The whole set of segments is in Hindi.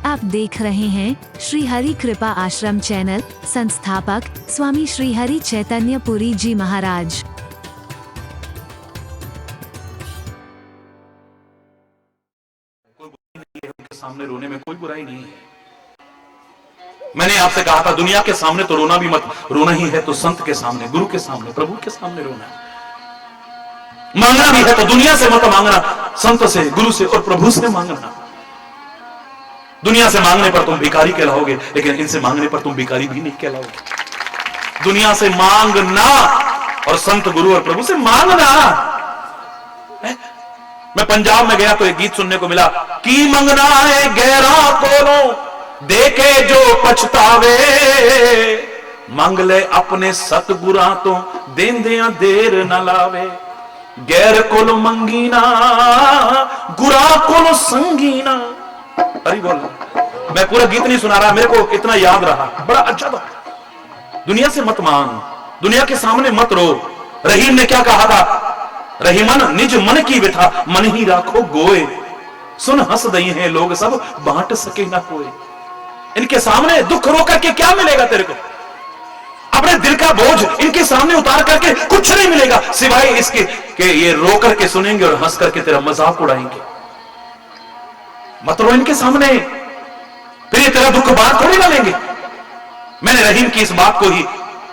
आप देख रहे हैं श्री हरि कृपा आश्रम चैनल। संस्थापक स्वामी श्री हरि चैतन्य पुरी जी महाराज। उनके सामने रोने में कोई बुराई नहीं है। मैंने आपसे कहा था दुनिया के सामने तो रोना भी मत, रोना ही है तो संत के सामने, गुरु के सामने, प्रभु के सामने रोना। मांगना भी है तो दुनिया से मत मांगना, संत से, गुरु से और प्रभु से मांगना। दुनिया से मांगने पर तुम भिखारी कहलाओगे, लेकिन इनसे मांगने पर तुम भिखारी भी नहीं कहलाओगे। दुनिया से मांगना और संत, गुरु और प्रभु से मांगना। मैं पंजाब में गया तो एक गीत सुनने को मिला कि मंगना है गहरा कोलों देखे जो पछतावे, मंग ले अपने सतगुरा तो देंदियां देर न लावे। गैर कोलो मंगीना गुरा कोलो संगीना। अरे बोल, मैं पूरा गीत नहीं सुना रहा, मेरे को इतना याद रहा, बड़ा अच्छा था। दुनिया से मत मांग, दुनिया के सामने मत रो। रहीम ने क्या कहा था? रहीमन निज मन की व्यथा मन ही राखो गोए, सुन हंस दई हैं लोग सब बांट सके ना कोई। इनके सामने दुख रो करके क्या मिलेगा तेरे को? अपने दिल का बोझ इनके सामने उतार करके कुछ नहीं मिलेगा सिवाय इसके कि ये रो करके सुनेंगे और हंस करके तेरा मजाक उड़ाएंगे। मत रो इनके सामने, फिर ये तेरा दुख बात थोड़ी ना लेंगे। मैंने रहीम की इस बात को ही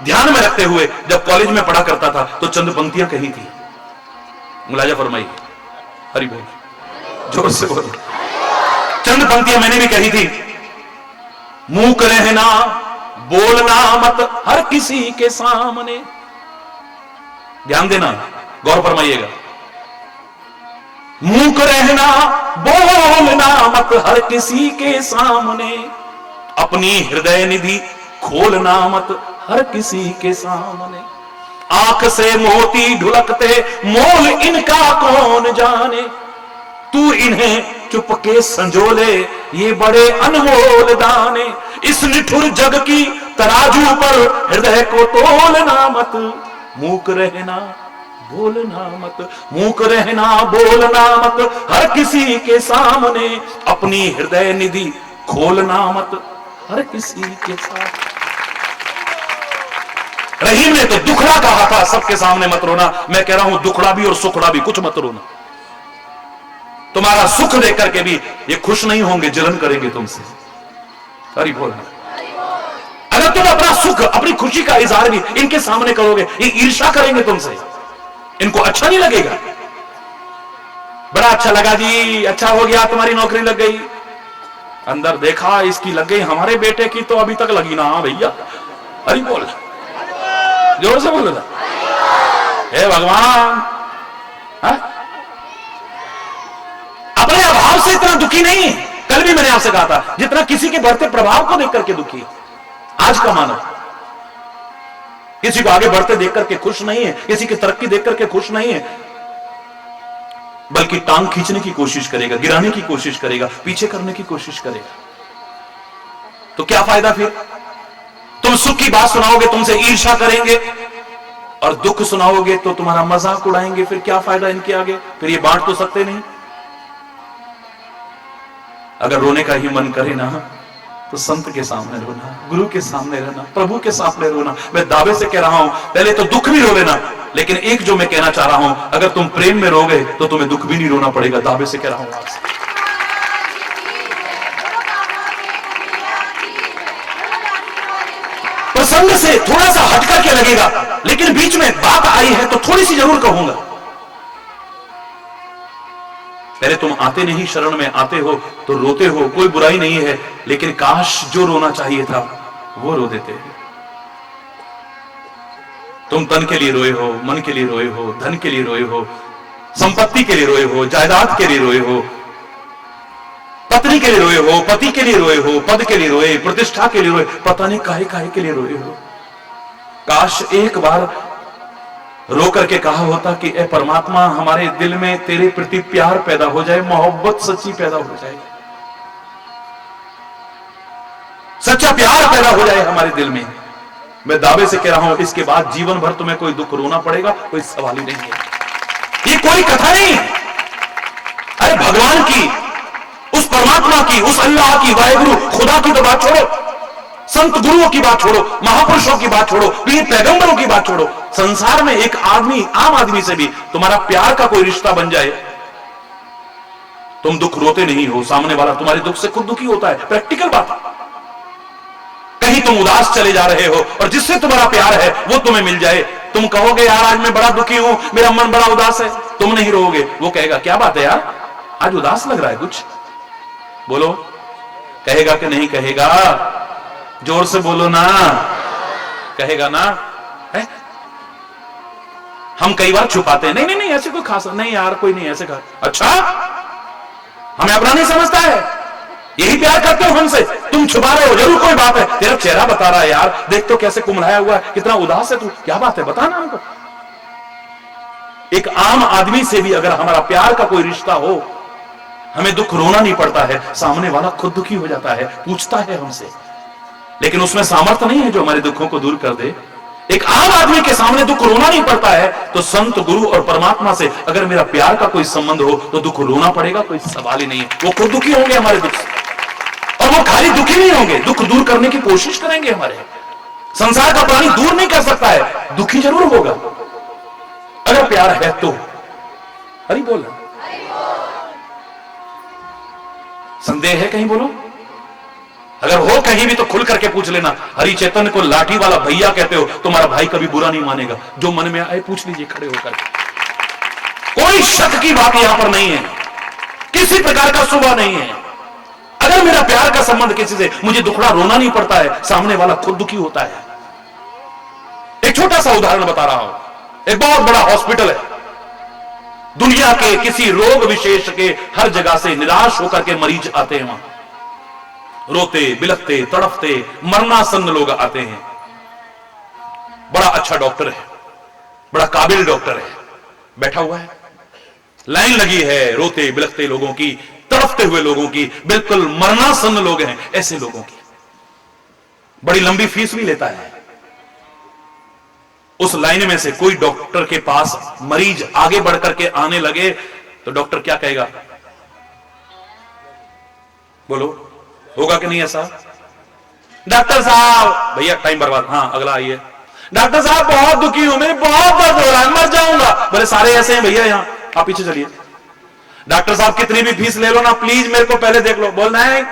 ध्यान में रखते हुए जब कॉलेज में पढ़ा करता था तो चंद पंक्तियां कही थी, मुलाजा फरमाई। हरि बोल, जोर से बोल। चंद पंक्तियां मैंने भी कही थी। मूक रहना, बोलना मत हर किसी के सामने। ध्यान देना, गौर फरमाइएगा। मूक रहना, बोलना मत हर किसी के सामने, अपनी हृदय निधि खोलना मत हर किसी के सामने। आंख से मोती ढुलकते मोल इनका कौन जाने, तू इन्हें चुपके संजोले ये बड़े अनमोल दाने। इस निठुर जग की तराजू पर हृदय को तोलना मत, मूक रहना बोलना मत, मूक रहना बोलना मत हर किसी के सामने, अपनी हृदय निधि खोलना मत हर किसी के साथ। रहीम ने तो दुखड़ा कहा था, सबके सामने मत रोना। मैं कह रहा हूं दुखड़ा भी और सुखड़ा भी, कुछ मत रोना। तुम्हारा सुख देख करके भी ये खुश नहीं होंगे, जलन करेंगे तुमसे। अरे बोल, अगर तुम अपना सुख, अपनी खुशी का इजहार भी इनके सामने करोगे, ये ईर्ष्या करेंगे तुमसे, इनको अच्छा नहीं लगेगा। बड़ा अच्छा लगा जी, अच्छा हो गया, तुम्हारी नौकरी लग गई। अंदर देखा इसकी लग गई, हमारे बेटे की तो अभी तक लगी ना भैया। अरे बोल, जोर से बोलो, हे भगवान। अपने अभाव से इतना दुखी नहीं। कल भी मैंने आपसे कहा था जितना किसी के बढ़ते प्रभाव को देख करके दुखी, आज का मानव किसी को आगे बढ़ते देख करके खुश नहीं है, किसी की तरक्की देख करके खुश नहीं है, बल्कि टांग खींचने की कोशिश करेगा, गिराने की कोशिश करेगा, पीछे करने की कोशिश करेगा। तो क्या फायदा फिर? तुम सुख की बात सुनाओगे तुमसे ईर्ष्या करेंगे, और दुख सुनाओगे तो तुम्हारा मजाक उड़ाएंगे। फिर क्या फायदा इनके आगे? फिर ये बांट तो सकते नहीं। अगर रोने का ही मन करे ना तो संत के सामने रोना, गुरु के सामने रहना, प्रभु के सामने रोना। मैं दावे से कह रहा हूं, पहले तो दुख भी रो लेना, लेकिन एक जो मैं कहना चाह रहा हूं, अगर तुम प्रेम में रोगे तो तुम्हें दुख भी नहीं रोना पड़ेगा। दावे से कह रहा हूं आपसे। प्रसंग से थोड़ा सा हटकर के लगेगा, लेकिन बीच में बात आई है तो थोड़ी सी जरूर कहूंगा। पहले तुम आते नहीं शरण में, आते हो तो रोते हो, कोई बुराई नहीं है, लेकिन काश जो रोना चाहिए था वो रो देते हैं। तुम तन के लिए रोए हो, मन के लिए रोए हो, धन के लिए रोए हो, संपत्ति के लिए रोए हो, जायदाद के लिए रोए हो, पत्नी के लिए रोए हो, पति के लिए रोए हो, पद के लिए रोए, प्रतिष्ठा के लिए रोए, पता नहीं काहे काहे के लिए रोए हो। काश एक बार रो करके कहा होता कि ए परमात्मा, हमारे दिल में तेरे प्रति प्यार पैदा हो जाए, मोहब्बत सच्ची पैदा हो जाए, सच्चा प्यार पैदा हो जाए हमारे दिल में। मैं दावे से कह रहा हूं, इसके बाद जीवन भर तुम्हें कोई दुख रोना पड़ेगा, कोई सवाल ही नहीं है। ये कोई कथा नहीं है। अरे भगवान की, उस परमात्मा परमात्मा की, उस अल्लाह की, वाहिगुरु खुदा की तो बात छोड़ो, संत गुरुओं की बात छोड़ो, महापुरुषों की बात छोड़ो, पीर पैगंबरों की बात छोड़ो, संसार में एक आदमी, आम आदमी से भी तुम्हारा प्यार का कोई रिश्ता बन जाए, तुम दुख रोते नहीं हो, सामने वाला तुम्हारे दुख से खुद दुखी होता है। प्रैक्टिकल बात है। कहीं तुम उदास चले जा रहे हो और जिससे तुम्हारा प्यार है वो तुम्हें मिल जाए, तुम कहोगे यार आज मैं बड़ा दुखी हूं, मेरा मन बड़ा उदास है, तुम नहीं रोओगे, वो कहेगा क्या बात है यार आज उदास लग रहा है कुछ, बोलो कहेगा कि नहीं कहेगा? जोर से बोलो ना, कहेगा ना? है? हम कई बार छुपाते हैं, नहीं नहीं नहीं ऐसे कोई खास नहीं यार, कोई नहीं ऐसे खा, अच्छा हमें अपना नहीं समझता है, यही प्यार करते हो हमसे, तुम छुपा रहे हो, जरूर कोई बात है, तेरा चेहरा बता रहा है यार, देख तो कैसे कुमलाया हुआ है, कितना उदास है तू, क्या बात है बता ना हमको। एक आम आदमी से भी अगर हमारा प्यार का कोई रिश्ता हो, हमें दुख रोना नहीं पड़ता है, सामने वाला खुद दुखी हो जाता है, पूछता है हमसे, लेकिन उसमें सामर्थ्य नहीं है जो हमारे दुखों को दूर कर दे। एक आम आदमी के सामने दुख रोना नहीं पड़ता है, तो संत गुरु और परमात्मा से अगर मेरा प्यार का कोई संबंध हो तो दुख रोना पड़ेगा, कोई सवाल ही नहीं है। वो खुद दुखी होंगे हमारे दुख से, और वो खाली दुखी नहीं होंगे, दुख दूर करने की कोशिश करेंगे हमारे। संसार का प्राणी दूर नहीं कर सकता है, दुखी जरूर होगा अगर प्यार है तो। हरि बोल, संदेह है कहीं बोलो? अगर हो कहीं भी तो खुल करके पूछ लेना। हरि चैतन्य को लाठी वाला भैया कहते हो, तुम्हारा भाई कभी बुरा नहीं मानेगा, जो मन में आए पूछ लीजिए खड़े होकर। कोई शक की बात यहां पर नहीं है, किसी प्रकार का सुबह नहीं है। अगर मेरा प्यार का संबंध किसी से, मुझे दुखड़ा रोना नहीं पड़ता है, सामने वाला खुद दुखी होता है। एक छोटा सा उदाहरण बता रहा हूं। एक बहुत बड़ा हॉस्पिटल है, दुनिया के किसी रोग विशेष के हर जगह से निराश होकर के मरीज आते हैं, वहां रोते बिलखते तड़पते मरणासन्न लोग आते हैं। बड़ा अच्छा डॉक्टर है, बड़ा काबिल डॉक्टर है, बैठा हुआ है, लाइन लगी है रोते बिलखते लोगों की, तड़पते हुए लोगों की, बिल्कुल मरणासन्न लोग हैं ऐसे लोगों की। बड़ी लंबी फीस भी लेता है। उस लाइन में से कोई डॉक्टर के पास मरीज आगे बढ़कर के आने लगे तो डॉक्टर क्या कहेगा? बोलो, होगा कि नहीं ऐसा? डॉक्टर साहब, भैया टाइम बर्बाद, हाँ अगला आइए। डॉक्टर साहब बहुत दुखी हूं, मेरे बहुत दर्द हो रहा है, मर जाऊंगा। बोले सारे ऐसे हैं भैया, यहां आप पीछे चलिए। डॉक्टर साहब कितनी भी फीस ले लो ना, प्लीज मेरे को पहले देख लो। बोलना है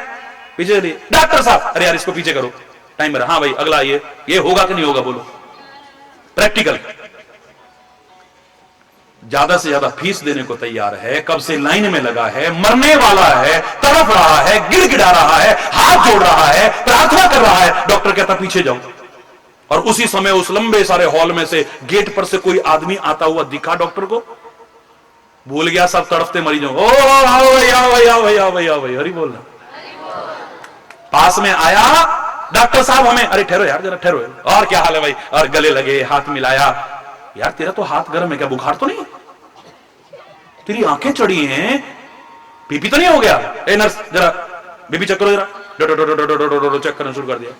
पीछे चलिए। डॉक्टर साहब, अरे यार इसको पीछे करो, टाइम मेरा। हाँ भाई अगला आइए। ये होगा कि नहीं होगा बोलो? प्रैक्टिकल। ज्यादा से ज्यादा फीस देने को तैयार है, कब से लाइन में लगा है, मरने वाला है, तड़प रहा है, गिड़गिड़ा रहा है, हाथ जोड़ रहा है, प्रार्थना कर रहा है। डॉक्टर कहता पीछे जाओ। और उसी समय उस लंबे सारे हॉल में से गेट पर से कोई आदमी आता हुआ दिखा डॉक्टर को। भूल गया सब तड़पते मरीजों। ओ आओ भैया भैया भैया भैया भैया, हरि बोलना। पास में आया, डॉक्टर साहब हमें, अरे ठहरो यार जरा ठहरो, और क्या हाल है भाई, और गले लगे, हाथ मिलाया। यार तेरा तो हाथ गर्म है, क्या बुखार तो नहीं? तेरी आंखें चढ़ी हैं, बीपी तो नहीं हो गया? ए नर्स जरा बीपी चेक करो, जरा चेक करना शुरू कर दिया।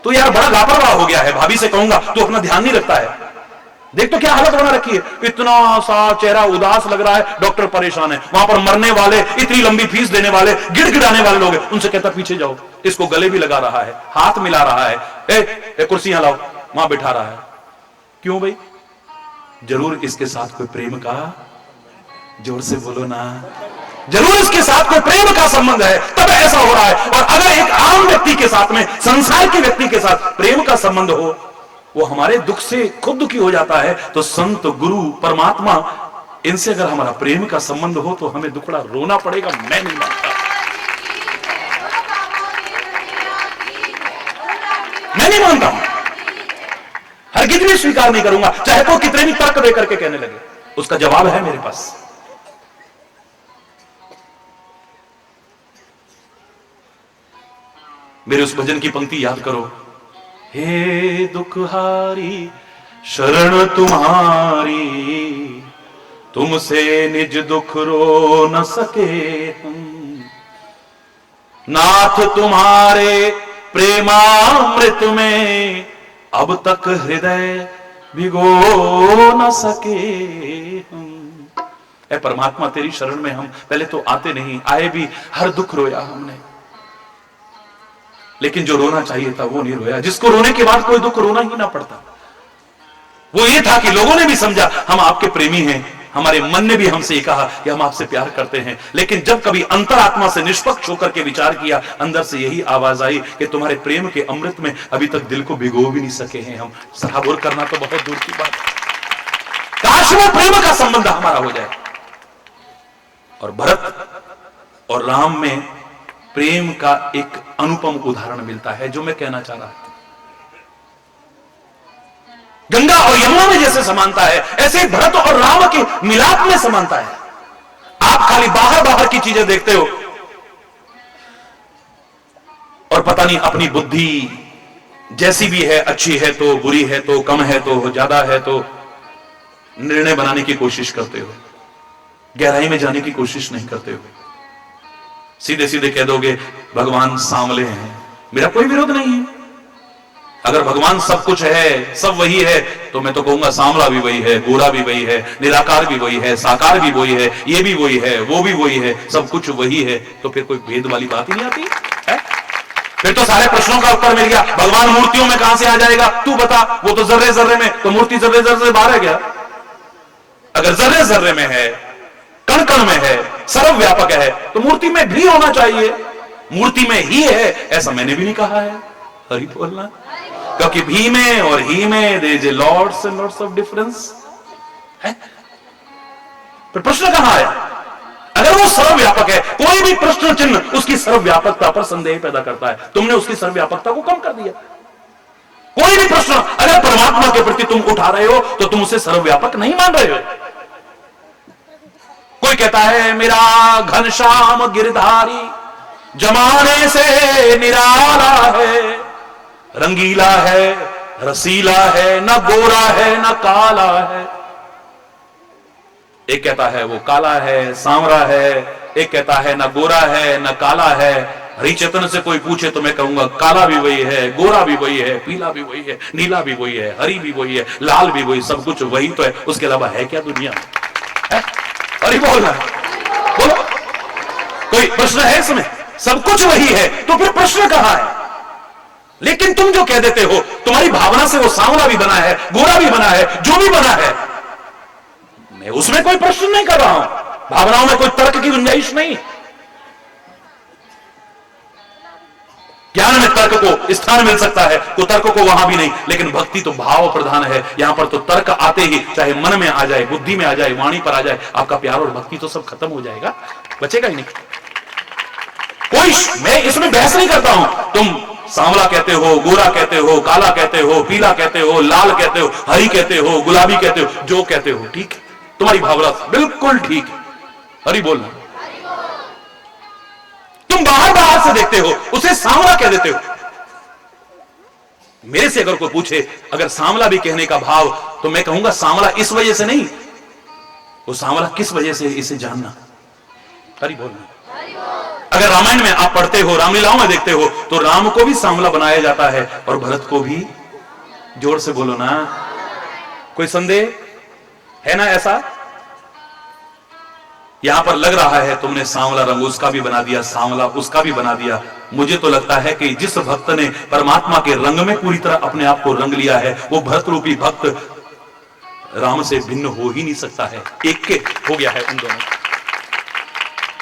तो यार बड़ा लापरवाह हो गया है, भाभी से कहूंगा तो अपना ध्यान नहीं रखता है। देख तो क्या हालत बना रखी है, इतना सा चेहरा उदास लग रहा है, डॉक्टर परेशान है। वहां पर मरने वाले, इतनी लंबी फीस देने वाले, गिड़गिड़ाने वाले लोग हैं, उनसे कहता पीछे जाओ। इसको गले भी लगा रहा है, हाथ मिला रहा है, ए कुर्सियां लाओ, वहां बिठा रहा है। क्यों भाई? जरूर इसके साथ कोई प्रेम का, जोर से बोलो ना, जरूर इसके साथ कोई प्रेम का संबंध है, तब ऐसा हो रहा है। और अगर एक आम व्यक्ति के साथ में, संसार के व्यक्ति के साथ प्रेम का संबंध हो, वो हमारे दुख से खुद दुखी हो जाता है। तो संत गुरु परमात्मा, इनसे अगर हमारा प्रेम का संबंध हो तो हमें दुखड़ा रोना पड़ेगा? मैं नहीं मानता, मैं नहीं मानता हूं, हरगिज़ भी स्वीकार नहीं करूंगा, चाहे कोई कितने भी तर्क दे करके कहने लगे। उसका जवाब है मेरे पास। मेरे उस भजन की पंक्ति याद करो, हे दुखहारी शरण तुम्हारी, तुमसे निज दुख रो न सके हम, नाथ तुम्हारे प्रेमामृत में अब तक हृदय भिगो न सके हम। ऐ परमात्मा तेरी शरण में हम पहले तो आते नहीं, आए भी हर दुख रोया हमने, लेकिन जो रोना चाहिए था वो नहीं रोया, जिसको रोने के बाद कोई दुख रोना ही ना पड़ता। वो ये था कि लोगों ने भी समझा हम आपके प्रेमी हैं, हमारे मन ने भी हमसे ये कहा कि हम आपसे प्यार करते हैं, लेकिन जब कभी अंतरात्मा से निष्पक्ष होकर के विचार किया, अंदर से यही आवाज आई कि तुम्हारे प्रेम के अमृत में अभी तक दिल को भिगो भी नहीं सके हैं हम। सराबोर करना तो बहुत दूर की बात, काश वो प्रेम का संबंध हमारा हो जाए। और भरत और राम में प्रेम का एक अनुपम उदाहरण मिलता है, जो मैं कहना चाह रहा था। गंगा और यमुना में जैसे समानता है, ऐसे भरत और राम के मिलाप में समानता है। आप खाली बाहर बाहर की चीजें देखते हो और पता नहीं अपनी बुद्धि जैसी भी है, अच्छी है तो, बुरी है तो, कम है तो, ज्यादा है तो, निर्णय बनाने की कोशिश करते हो, गहराई में जाने की कोशिश नहीं करते हो। सीधे सीधे कह दोगे भगवान सांवले हैं, मेरा कोई विरोध नहीं है। अगर भगवान सब कुछ है, सब वही है, तो मैं तो कहूंगा सांवला भी वही है, गोरा भी वही है, निराकार भी वही है, साकार भी वही है, ये भी वही है, वो भी वही है, सब कुछ वही है। तो फिर कोई भेद वाली बात ही नहीं आती है? फिर तो सारे प्रश्नों का उत्तर मिल गया। भगवान मूर्तियों में कहां से आ जाएगा, तू बता। वो तो जर्रे जर्रे में, तो मूर्ति जर्रे जर्रे से बाहर है क्या? अगर जर्रे जर्रे में है, कण कण में है, सर्वव्यापक है, तो मूर्ति में भी होना चाहिए। मूर्ति में ही है ऐसा मैंने भी नहीं कहा है। हरि बोलना, क्योंकि भी में और ही में there is a lots and lots of difference है। फिर प्रश्न कहां आया? अगर वो सर्वव्यापक है, कोई भी प्रश्न चिन्ह उसकी सर्वव्यापकता पर संदेह पैदा करता है। तुमने उसकी सर्वव्यापकता को कम कर दिया। कोई भी प्रश्न अगर परमात्मा के प्रति तुम उठा रहे हो तो तुम उसे सर्वव्यापक नहीं मान रहे हो। कोई कहता है मेरा घनश्याम गिरधारी जमाने से निराला है, रंगीला है, रसीला है, न गोरा है न काला है। एक कहता है वो काला है, सांवरा है, एक कहता है न गोरा है न काला है। हरिचेतन से कोई पूछे तो मैं कहूंगा काला भी वही है, गोरा भी वही है, पीला भी वही है, नीला भी वही है, हरी भी वही है, लाल भी वही, सब कुछ वही तो है। उसके अलावा है क्या दुनिया है? हरि बोलना, बोलो, कोई प्रश्न है इसमें? सब कुछ वही है, तो फिर प्रश्न कहां है? लेकिन तुम जो कह देते हो, तुम्हारी भावना से वो सांवला भी बना है, गोरा भी बना है, जो भी बना है, मैं उसमें कोई प्रश्न नहीं कर रहा हूं। भावनाओं में कोई तर्क की गुंजाइश नहीं। ज्ञान में तर्क को स्थान मिल सकता है, कुतर्क को वहां भी नहीं, लेकिन भक्ति तो भाव प्रधान है। यहां पर तो तर्क आते ही, चाहे मन में आ जाए, बुद्धि में आ जाए, वाणी पर आ जाए, आपका प्यार और भक्ति तो सब खत्म हो जाएगा, बचेगा ही नहीं कोई। मैं इसमें बहस नहीं करता हूं। तुम सांवला कहते हो, गोरा कहते हो, काला कहते हो, पीला कहते हो, लाल कहते हो, हरी कहते हो, गुलाबी कहते हो, जो कहते हो ठीक है, तुम्हारी भावना बिल्कुल ठीक है। हरि बोलना। तुम बाहर बाहर से देखते हो, उसे सांवला कह देते हो। मेरे से अगर कोई पूछे अगर सांवला भी कहने का भाव, तो मैं कहूंगा सांवला इस वजह से नहीं, वो सांवला किस वजह से, इसे जानना। हरि बोलना। अगर रामायण में आप पढ़ते हो, रामलीलाओं में देखते हो, तो राम को भी सांवला बनाया जाता है और भरत को भी। जोर से बोलो ना, कोई संदेह है ना ऐसा? यहां पर लग रहा है तुमने सांवला रंग उसका भी बना दिया, सांवला उसका भी बना दिया। मुझे तो लगता है कि जिस भक्त ने परमात्मा के रंग में पूरी तरह अपने आप को रंग लिया है, वो भरत रूपी भक्त राम से भिन्न हो ही नहीं सकता है। एक के हो गया है उन दोनों।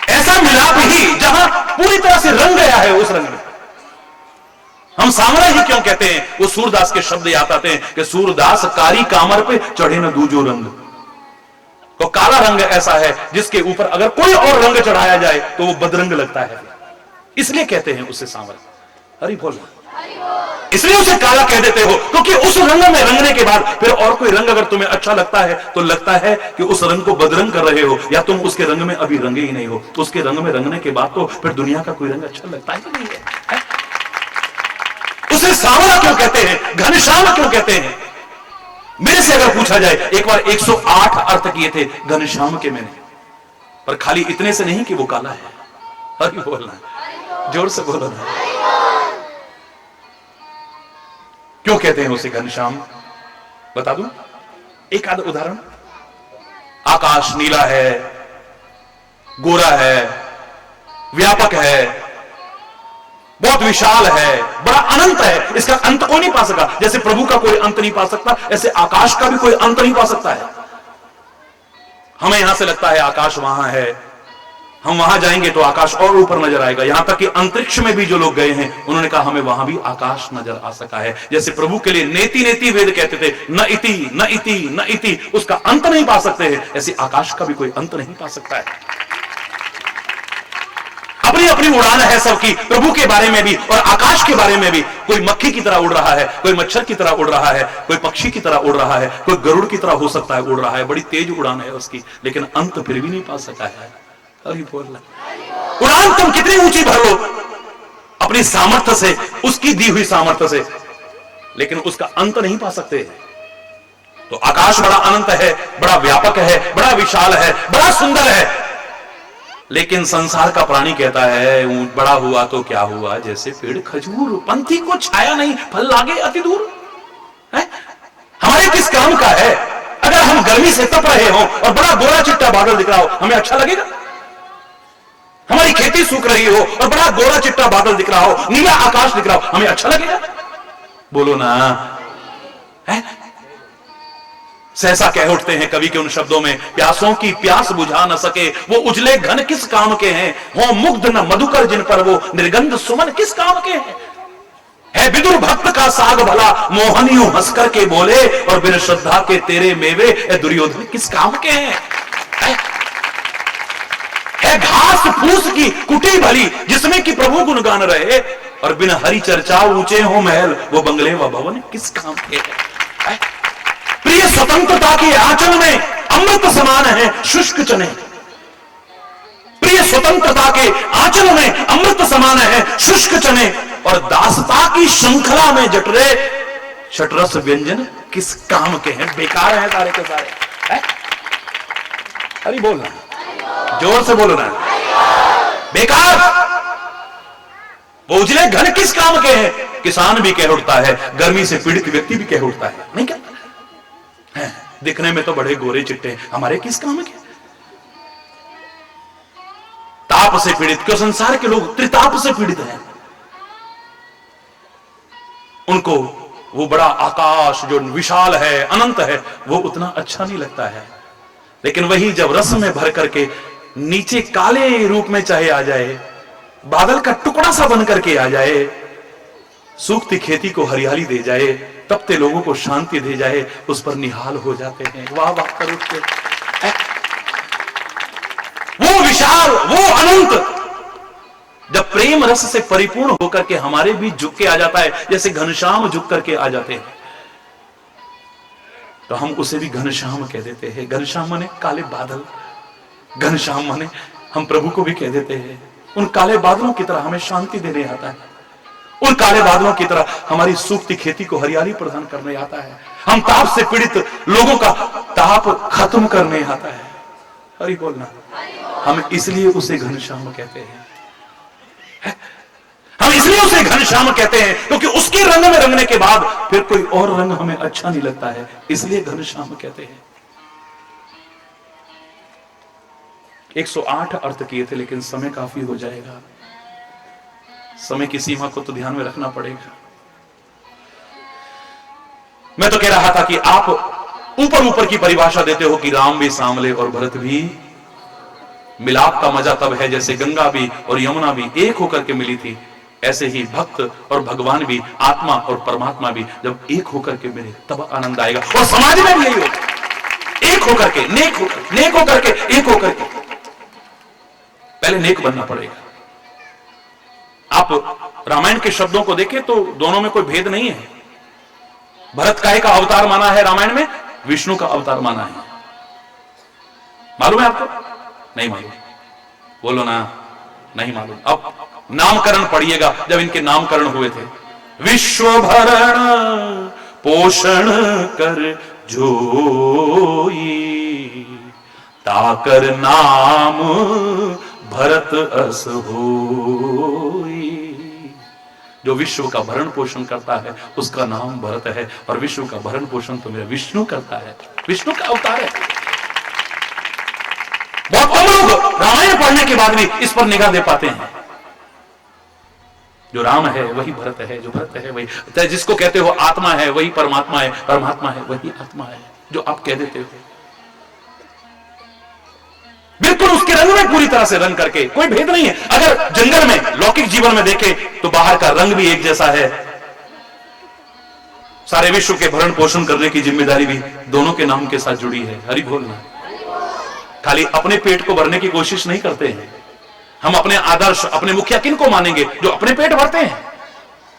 ऐसा मिलाप ही जहां पूरी तरह से रंग गया है उस रंग में। हम सांवला ही क्यों कहते हैं? वो सूरदास के शब्द याद आते हैं कि सूरदास कारी कामर पे चढ़े न दूजो रंग। तो काला रंग ऐसा है जिसके ऊपर अगर कोई और रंग चढ़ाया जाए तो वो बदरंग लगता है, इसलिए कहते हैं उसे सांवला। हरि बोल। इसलिए उसे काला कह देते हो क्योंकि उस रंग में रंगने के बाद फिर और कोई रंग अगर तुम्हें अच्छा लगता है तो लगता है कि उस रंग को बदरंग कर रहे हो, या तुम उसके रंग में अभी रंगे ही नहीं हो। उसके रंग में रंगने के बाद तो फिर दुनिया का कोई रंग अच्छा लगता ही नहीं है। उसे सांवला क्यों कहते हैं, घनश्याम क्यों कहते हैं? मेरे से अगर पूछा जाए, एक बार 108 अर्थ किए थे घनश्याम के मैंने, पर खाली इतने से नहीं कि वो काला है। हरि बोलना, जोर से बोलो ना। क्यों कहते हैं उसे घनश्याम? बता दूं एक आध उदाहरण। आकाश नीला है, गोरा है, व्यापक है, बहुत विशाल है, बड़ा अनंत है, इसका अंत कोई नहीं पा सका। जैसे प्रभु का कोई अंत नहीं पा सकता, ऐसे आकाश का भी कोई अंत नहीं पा सकता है। हमें यहां से लगता है आकाश वहां है, हम वहां जाएंगे तो आकाश और ऊपर नजर आएगा। यहां तक कि अंतरिक्ष में भी जो लोग गए हैं उन्होंने कहा हमें वहां भी आकाश नजर आ सका है। जैसे प्रभु के लिए नेति नेति वेद कहते थे, न इति न इति न इति, उसका अंत नहीं पा सकते हैं, ऐसे आकाश का भी कोई अंत नहीं पा सकता है। अपनी अपनी उड़ान है सबकी, प्रभु के बारे में भी और आकाश के बारे में भी। कोई मक्खी की तरह उड़ रहा है, कोई मच्छर की तरह उड़ रहा है, कोई पक्षी की तरह उड़ रहा है, कोई गरुड़ की तरह हो सकता है उड़ रहा है, बड़ी तेज उड़ान है उसकी, लेकिन अंत फिर भी नहीं पा सका है। अरे बोल रहा, उड़ान तुम कितनी ऊंची भर लो अपनी सामर्थ्य से, उसकी दी हुई सामर्थ्य से, लेकिन उसका अंत नहीं पा सकते। तो आकाश बड़ा अनंत है, बड़ा व्यापक है, बड़ा विशाल है, बड़ा सुंदर है, लेकिन संसार का प्राणी कहता है ऊंट बड़ा हुआ तो क्या हुआ, जैसे पेड़ खजूर, पंथी को छाया नहीं, फल लागे अति दूर है? हमारे किस काम का है? अगर हम गर्मी से तप रहे हो और बड़ा गोरा चिट्टा बादल दिख रहा हो, हमें अच्छा लगेगा? हमारी खेती सूख रही हो और बड़ा गोरा चिट्टा बादल दिख रहा हो, नीला आकाश दिख रहा हो, हमें अच्छा लगेगा? बोलो ना, है? सहसा कह उठते हैं कवि के उन शब्दों में, प्यासों की प्यास बुझा न सके वो उजले घन किस काम के हैं, हो मुग्ध न मधुकर जिन पर वो निर्गंध सुमन किस काम के हैं। है विदुर भक्त का साग भला मोहनियों हंस करके बोले, और बिन श्रद्धा के तेरे मेवे दुर्योधन किस काम के हैं। है घास फूस की कुटी भली जिसमें कि प्रभु गुणगान रहे, और बिन हरि चर्चा ऊंचे हो महल वो बंगले व भवन किस काम के हैं। प्रिय स्वतंत्रता के आंचल में अमृत समान है शुष्क चने, प्रिय स्वतंत्रता के आंचल में अमृत समान है शुष्क चने, और दासता की श्रृंखला में जटरे शटरस व्यंजन किस काम के हैं। बेकार है सारे के सारे है? अरे बोलना, जोर से बोलना, बेकार। वो उजले घन किस काम के हैं, किसान भी कह उठता है, गर्मी से पीड़ित व्यक्ति भी कह उठता है, नहीं क्या है? दिखने में तो बड़े गोरे चिट्टे, हमारे किस काम के? ताप से पीड़ित, क्यों संसार के लोग त्रिताप से पीड़ित हैं, उनको वो बड़ा आकाश जो विशाल है, अनंत है, वो उतना अच्छा नहीं लगता है। लेकिन वही जब रस में भर करके नीचे काले रूप में चाहे आ जाए, बादल का टुकड़ा सा बन करके आ जाए, सूखती खेती को हरियाली दे जाए, तपते लोगों को शांति दे जाए, उस पर निहाल हो जाते हैं, वाह वाह कर उठते। वो विशाल, वो अनंत जब प्रेम रस से परिपूर्ण होकर के हमारे बीच झुक के आ जाता है, जैसे घनश्याम झुक करके आ जाते हैं, तो हम उसे भी घनश्याम कह देते हैं। घनश्याम माने काले बादल, घनश्याम माने हम प्रभु को भी कह देते हैं उन काले बादलों की तरह हमें शांति देने आता है, उन काले बादलों की तरह हमारी सूखती खेती को हरियाली प्रदान करने आता है, हम ताप से पीड़ित लोगों का ताप खत्म करने आता है। हरि बोलना, हम इसलिए उसे घनश्याम कहते हैं, हम इसलिए उसे घनश्याम कहते हैं क्योंकि उसके रंग में रंगने के बाद फिर कोई और रंग हमें अच्छा नहीं लगता है, इसलिए घनश्याम कहते हैं। 108 अर्थ किए थे, लेकिन समय काफी हो जाएगा, समय की सीमा को तो ध्यान में रखना पड़ेगा। मैं तो कह रहा था कि आप ऊपर ऊपर की परिभाषा देते हो कि राम भी सांवले और भरत भी, मिलाप का मजा तब है जैसे गंगा भी और यमुना भी एक होकर के मिली थी, ऐसे ही भक्त और भगवान भी, आत्मा और परमात्मा भी जब एक होकर के मिले तब आनंद आएगा। और समाज में भी यही होगा, एक होकर के, नेक होकर के, एक होकर के। पहले नेक बनना पड़ेगा। आप रामायण के शब्दों को देखें तो दोनों में कोई भेद नहीं है। भरत काहे का अवतार माना है रामायण में, विष्णु का अवतार माना है। मालूम है आपको? नहीं मालूम? बोलो ना, नहीं मालूम। अब नामकरण पढ़िएगा, जब इनके नामकरण हुए थे, विश्व भरण पोषण कर जोई, ताकर नाम भरत अस होई। जो विश्व का भरण पोषण करता है उसका नाम भरत है, और विश्व का भरण पोषण तो मेरा विष्णु करता है, विष्णु का अवतार है। बहुत कम लोग रामायण पढ़ने के बाद भी इस पर निगाह दे पाते हैं। जो राम है वही भरत है, जो भरत है वही, जिसको कहते हो आत्मा है वही परमात्मा है, परमात्मा है वही आत्मा है, जो आप कह देते हो। बिल्कुल उसके रंग में पूरी तरह से रंग करके, कोई भेद नहीं है। अगर जंगल में लौकिक जीवन में देखे तो बाहर का रंग भी एक जैसा है। सारे विश्व के भरण पोषण करने की जिम्मेदारी भी दोनों के नाम के साथ जुड़ी है। हरि बोलना। खाली अपने पेट को भरने की कोशिश नहीं करते हैं हम। अपने आदर्श, अपने मुखिया किन को मानेंगे? जो अपने पेट भरते हैं,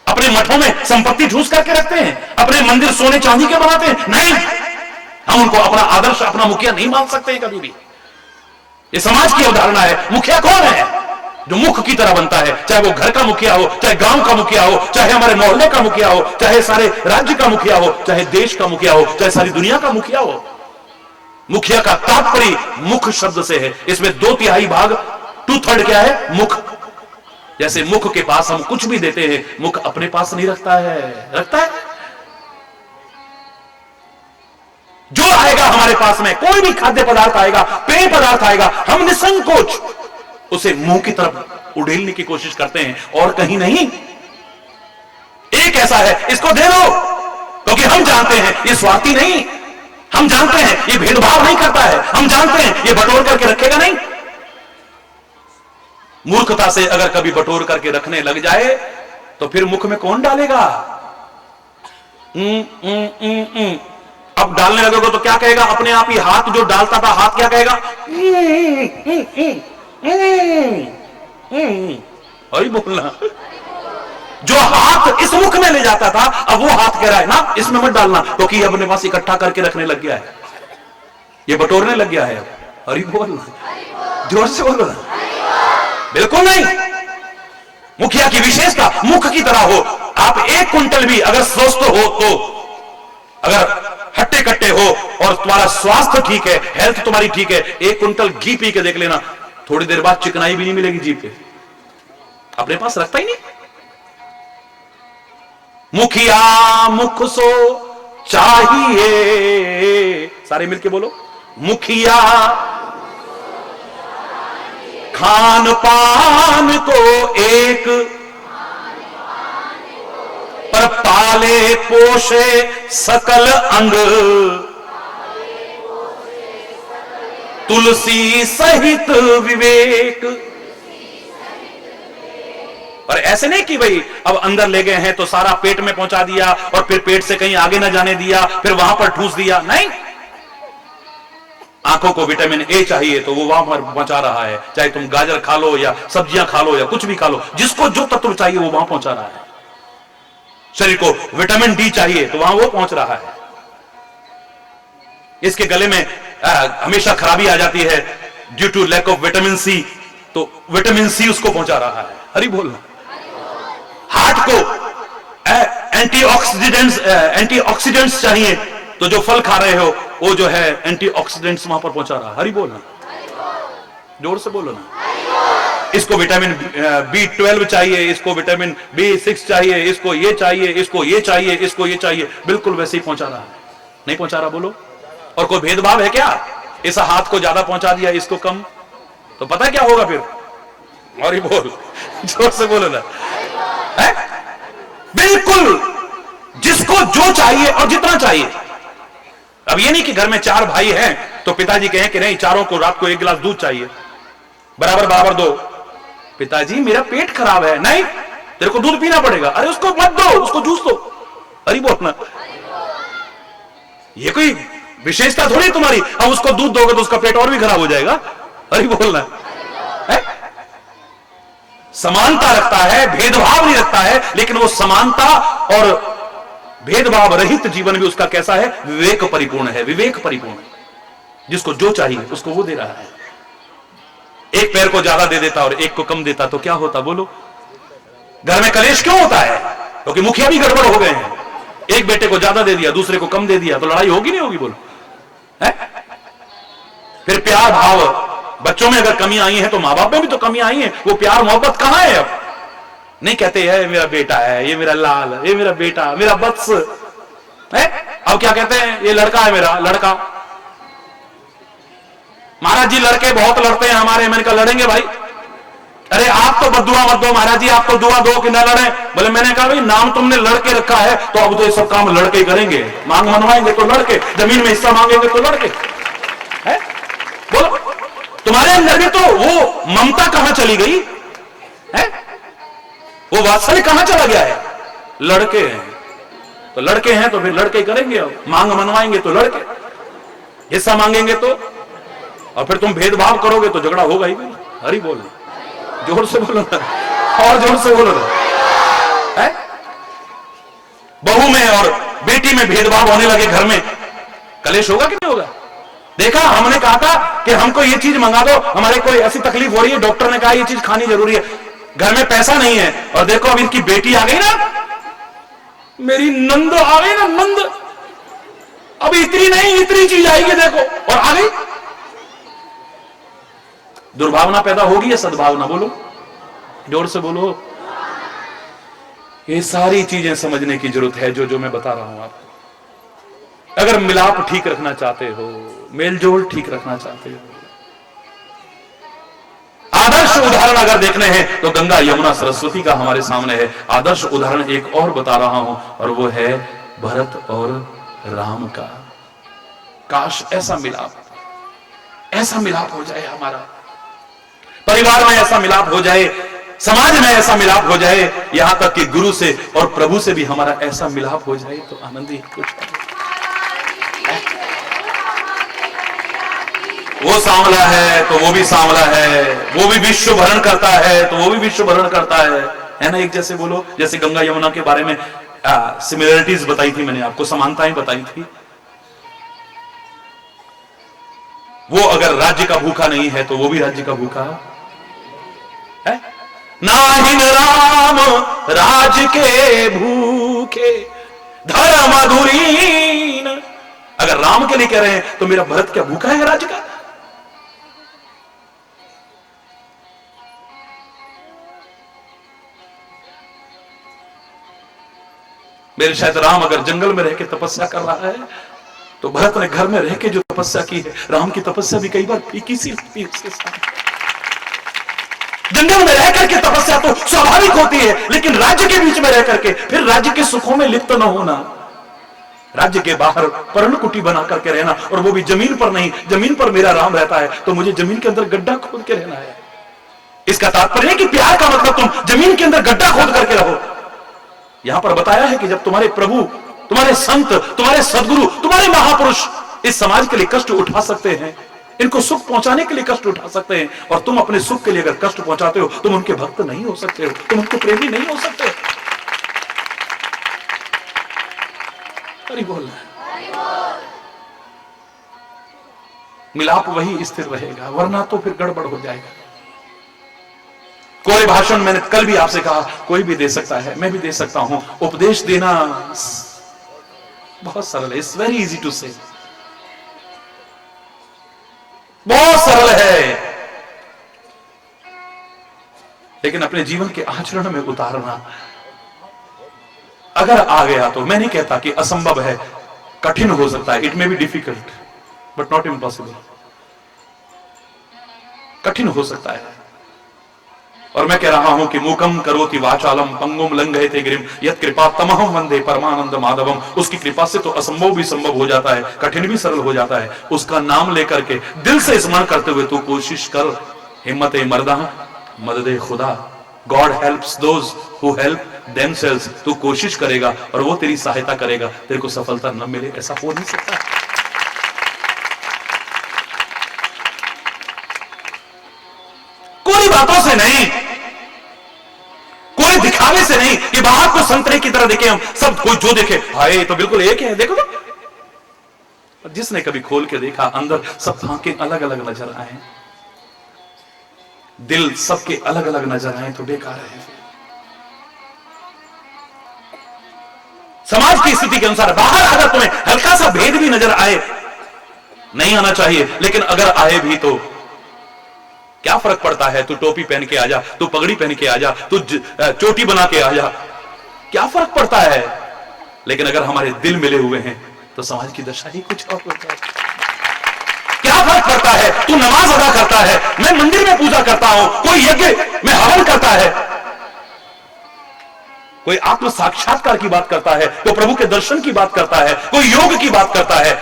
अपने मठों में संपत्ति ठूस करके रखते हैं, अपने मंदिर सोने चांदी के बनाते हैं। नहीं, हम उनको अपना आदर्श, अपना मुखिया नहीं मान सकते हैं कभी भी। ये समाज की अवधारणा है। मुखिया कौन है? जो मुख की तरह बनता है, चाहे वो घर का मुखिया हो, चाहे गांव का मुखिया हो, चाहे हमारे मोहल्ले का मुखिया हो, चाहे सारे राज्य का मुखिया हो, चाहे देश का मुखिया हो, चाहे सारी दुनिया का मुखिया हो। मुखिया का तात्पर्य मुख शब्द से है। इसमें 2/3 भाग, 2/3 क्या है? मुख। जैसे मुख के पास हम कुछ भी देते हैं, मुख अपने पास नहीं रखता है। रखता है? जो आएगा हमारे पास में, कोई भी खाद्य पदार्थ आएगा, पेय पदार्थ आएगा, हम निसंकोच उसे मुंह की तरफ उड़ेलने की कोशिश करते हैं, और कहीं नहीं। एक ऐसा है, इसको दे दो, क्योंकि हम जानते हैं ये स्वार्थी नहीं, हम जानते हैं ये भेदभाव नहीं करता है, हम जानते हैं ये बटोर करके रखेगा नहीं। मूर्खता से अगर कभी बटोर करके रखने लग जाए तो फिर मुख में कौन डालेगा? अब डालने लगोगे तो क्या कहेगा? अपने आप ही हाथ जो डालता था, हाथ क्या कहेगा? अरे बोलना। जो हाथ इस मुख में ले जाता था, अब वो हाथ कह रहा है ना इसमें मत डालना, क्योंकि ये अपने पास इकट्ठा करके रखने लग गया है, ये बटोरने लग गया है। अरे बोलना, जोर से बोलो ना। बिल्कुल नहीं। मुखिया की विशेषता मुख की तरह हो। आप 1 क्विंटल भी अगर स्वस्थ हो, तो अगर हट्टे कट्टे हो और तुम्हारा स्वास्थ्य ठीक है, हेल्थ तुम्हारी ठीक है, 1 क्विंटल घी पी के देख लेना, थोड़ी देर बाद चिकनाई भी नहीं मिलेगी जीभ पे, अपने पास रखता ही नहीं। मुखिया मुख सो चाहिए, सारे मिलके बोलो, मुखिया खान पान को एक, पर पाले पोषे सकल अंग, तुलसी सहित विवेक। पर ऐसे नहीं कि भाई अब अंदर ले गए हैं तो सारा पेट में पहुंचा दिया और फिर पेट से कहीं आगे ना जाने दिया, फिर वहां पर ठूस दिया। नहीं, आंखों को विटामिन ए चाहिए तो वो वहां पर पहुंचा रहा है, चाहे तुम गाजर खा लो या सब्जियां खा लो या कुछ भी खा लो, जिसको जो तत्व चाहिए वो वहां पहुंचा रहा है। शरीर को विटामिन डी चाहिए तो वहां वो पहुंच रहा है। इसके गले में हमेशा खराबी आ जाती है due to lack of vitamin C, तो विटामिन सी उसको पहुंचा रहा है। हरि बोलना। हार्ट को एंटीऑक्सीडेंट्स चाहिए तो जो फल खा रहे हो वो जो है एंटीऑक्सीडेंट्स वहां पर पहुंचा रहा है। हरि बोलना, जोर से बोलो ना। इसको विटामिन B12 चाहिए, इसको विटामिन B6 चाहिए, इसको ये चाहिए, इसको ये चाहिए, इसको ये चाहिए, बिल्कुल वैसे ही पहुंचा रहा है। नहीं पहुंचा रहा? बोलो। और कोई भेदभाव है क्या? इस हाथ को ज्यादा पहुंचा दिया, इसको कम, तो पता क्या होगा फिर? और ही बोल, जोर से बोलो ना। है? बिल्कुल जिसको जो चाहिए और जितना चाहिए। अब ये नहीं कि घर में 4 भाई हैं तो पिताजी कहें कि नहीं चारों को रात को 1 गिलास दूध चाहिए, बराबर बराबर दो। पिताजी मेरा पेट खराब है, नहीं तेरे को दूध पीना पड़ेगा। अरे उसको मत दो, उसको जूस दो। अरे बोलना, ये कोई विशेषता थोड़ी तुम्हारी। अब उसको दूध दोगे तो उसका पेट और भी खराब हो जाएगा। अरे बोलना है? समानता रखता है, भेदभाव नहीं रखता है, लेकिन वो समानता और भेदभाव रहित जीवन भी उसका कैसा है? विवेक परिपूर्ण है। विवेक परिपूर्ण है। जिसको जो चाहिए उसको वो दे रहा है। एक पैर को ज्यादा दे देता और एक को कम देता तो क्या होता? बोलो। घर में कलेश क्यों होता है? क्योंकि मुखिया भी गड़बड़ हो गए हैं। एक बेटे को ज्यादा दे दिया, दूसरे को कम दे दिया, तो लड़ाई होगी नहीं होगी? बोलो। है? फिर प्यार भाव, बच्चों में अगर कमी आई है तो मां बाप में भी तो कमी आई है। वो प्यार मोहब्बत कहां है? अब नहीं कहते हैं मेरा बेटा है, ये मेरा लाल, ये मेरा बेटा, मेरा वत्स है। अब क्या कहते हैं? ये लड़का है मेरा, लड़का। महाराज जी लड़के बहुत लड़ते हैं हमारे। मैंने कहा लड़ेंगे भाई। अरे आप तो बदुआ मत दो महाराज जी, आप तो दुआ दो कि ना लड़े। बोले मैंने कहा भाई नाम तुमने लड़के रखा है तो अब तो ये सब काम लड़के करेंगे। मांग मनवाएंगे तो लड़के, जमीन में हिस्सा मांगेंगे तो लड़के है? बोलो तुम्हारे अंदर भी तो वो ममता कहां चली गई है? वो वात्सल्य कहां चला गया है? लड़के हैं तो लड़के हैं तो फिर लड़के करेंगे। मांग मनवाएंगे तो लड़के, हिस्सा मांगेंगे तो, और फिर तुम भेदभाव करोगे तो झगड़ा होगा ही। हरी बोल, जोर से बोलो ना, और जोर से बोलो ना। बहू में और बेटी में भेदभाव होने लगे, घर में कलेश होगा कि नहीं होगा? देखा, हमने कहा था कि हमको ये चीज मंगा दो, हमारे कोई ऐसी तकलीफ हो रही है, डॉक्टर ने कहा ये चीज खानी जरूरी है, घर में पैसा नहीं है, और देखो अब इनकी बेटी आ गई ना, मेरी नंद आ गई ना, नंद, अब इतनी नहीं इतनी चीज आएगी देखो, और आ गई। दुर्भावना पैदा होगी या सद्भावना? बोलो, जोर से बोलो। ये सारी चीजें समझने की जरूरत है जो मैं बता रहा हूं आपको। अगर मिलाप ठीक रखना चाहते हो, मेलजोल ठीक रखना चाहते हो, आदर्श उदाहरण अगर देखने हैं तो गंगा यमुना सरस्वती का हमारे सामने है। आदर्श उदाहरण एक और बता रहा हूं, और वो है भरत और राम का। काश ऐसा मिलाप हो जाए, हमारा परिवार में ऐसा मिलाप हो जाए, समाज में ऐसा मिलाप हो जाए, यहां तक कि गुरु से और प्रभु से भी हमारा ऐसा मिलाप हो जाए तो आनंद ही कुछ है। वो सांवला है तो वो भी सांवला है, वो भी विश्व भरण करता है तो वो भी विश्व भरण करता है ना? एक जैसे बोलो, जैसे गंगा यमुना के बारे में सिमिलरिटीज बताई थी मैंने आपको, समानताएं बताई थी। वो अगर राज्य का भूखा नहीं है तो वो भी राज्य का भूखा है। नाहिन राम राज के भूखे धर्म अधुरीन। अगर राम के लिए कह रहे हैं तो मेरा भरत क्या भूखा है राज्य का? मेरे शायद राम अगर जंगल में रह के तपस्या कर रहा है तो भरत ने घर में रह के जो तपस्या की है, राम की तपस्या भी कई बार फीकी सी लगती है उसके सामने। जंगल में रह करके तपस्या तो स्वाभाविक होती है, लेकिन राज्य के बीच में रह करके फिर राज्य के सुखों में लिप्त न होना, राज्य के बाहर पर्णकुटी बना करके रहना, और वो भी जमीन पर नहीं। जमीन पर मेरा राम रहता है तो मुझे जमीन के अंदर गड्ढा खोद के रहना है। इसका तात्पर्य है कि प्यार का मतलब तुम जमीन के अंदर गड्ढा खोद करके रहो। यहां पर बताया है कि जब तुम्हारे प्रभु, तुम्हारे संत, तुम्हारे सदगुरु, तुम्हारे महापुरुष इस समाज के लिए कष्ट उठा सकते हैं, इनको सुख पहुंचाने के लिए कष्ट उठा सकते हैं, और तुम अपने सुख के लिए अगर कष्ट पहुंचाते हो, तुम उनके भक्त नहीं हो सकते हो, तुम उनके प्रेमी नहीं हो सकते। हरि बोल। मिलाप वही स्थिर रहेगा, वरना तो फिर गड़बड़ हो जाएगा। कोई भाषण मैंने कल भी आपसे कहा, कोई भी दे सकता है, मैं भी दे सकता हूं। उपदेश देना बहुत सरल है, इट्स वेरी इजी टू से, बहुत सरल है, लेकिन अपने जीवन के आचरण में उतारना अगर आ गया तो, मैं नहीं कहता कि असंभव है, कठिन हो सकता है, it may be difficult but not impossible, कठिन हो सकता है। और मैं कह रहा हूं कि मूकम करोति वाचालम पंगुम लंघयते गिरिम यत् कृपा तमहं वंदे परमानंद माधवम। उसकी कृपा से तो असंभव भी संभव हो जाता है, कठिन भी सरल हो जाता है। उसका नाम लेकर के दिल से स्मरण करते हुए तू कोशिश कर, हिम्मत मर्दा मददे खुदा, God helps those who help themselves. तू कोशिश करेगा और वो तेरी सहायता करेगा, तेरे को सफलता न मिले ऐसा हो नहीं सकता। कोई बातों से नहीं, कोई दिखावे से नहीं कि बाहर को संतरे की तरह देखे हम सब, कोई जो देखे हाय तो बिल्कुल एक है, देखो तो जिसने कभी खोल के देखा अंदर सब आंखें अलग अलग नजर आए, दिल सबके अलग अलग नजर आए तो बेकार है। समाज की स्थिति के अनुसार बाहर अगर तुम्हें हल्का सा भेद भी नजर आए, नहीं आना चाहिए, लेकिन अगर आए भी तो क्या फर्क पड़ता है? तू टोपी पहन के आ जा, तू पगड़ी पहन के आ जा, तू चोटी बना के आ जा, क्या फर्क पड़ता है? लेकिन अगर हमारे दिल मिले हुए हैं तो समाज की दशा ही कुछ और हो जाए। क्या क्या फर्क पड़ता है? तू नमाज अदा करता है, मैं मंदिर में पूजा करता हूं, कोई यज्ञ में हवन करता है, कोई आत्म साक्षात्कार की बात करता है, कोई प्रभु के दर्शन की बात करता है, कोई योग की बात करता है,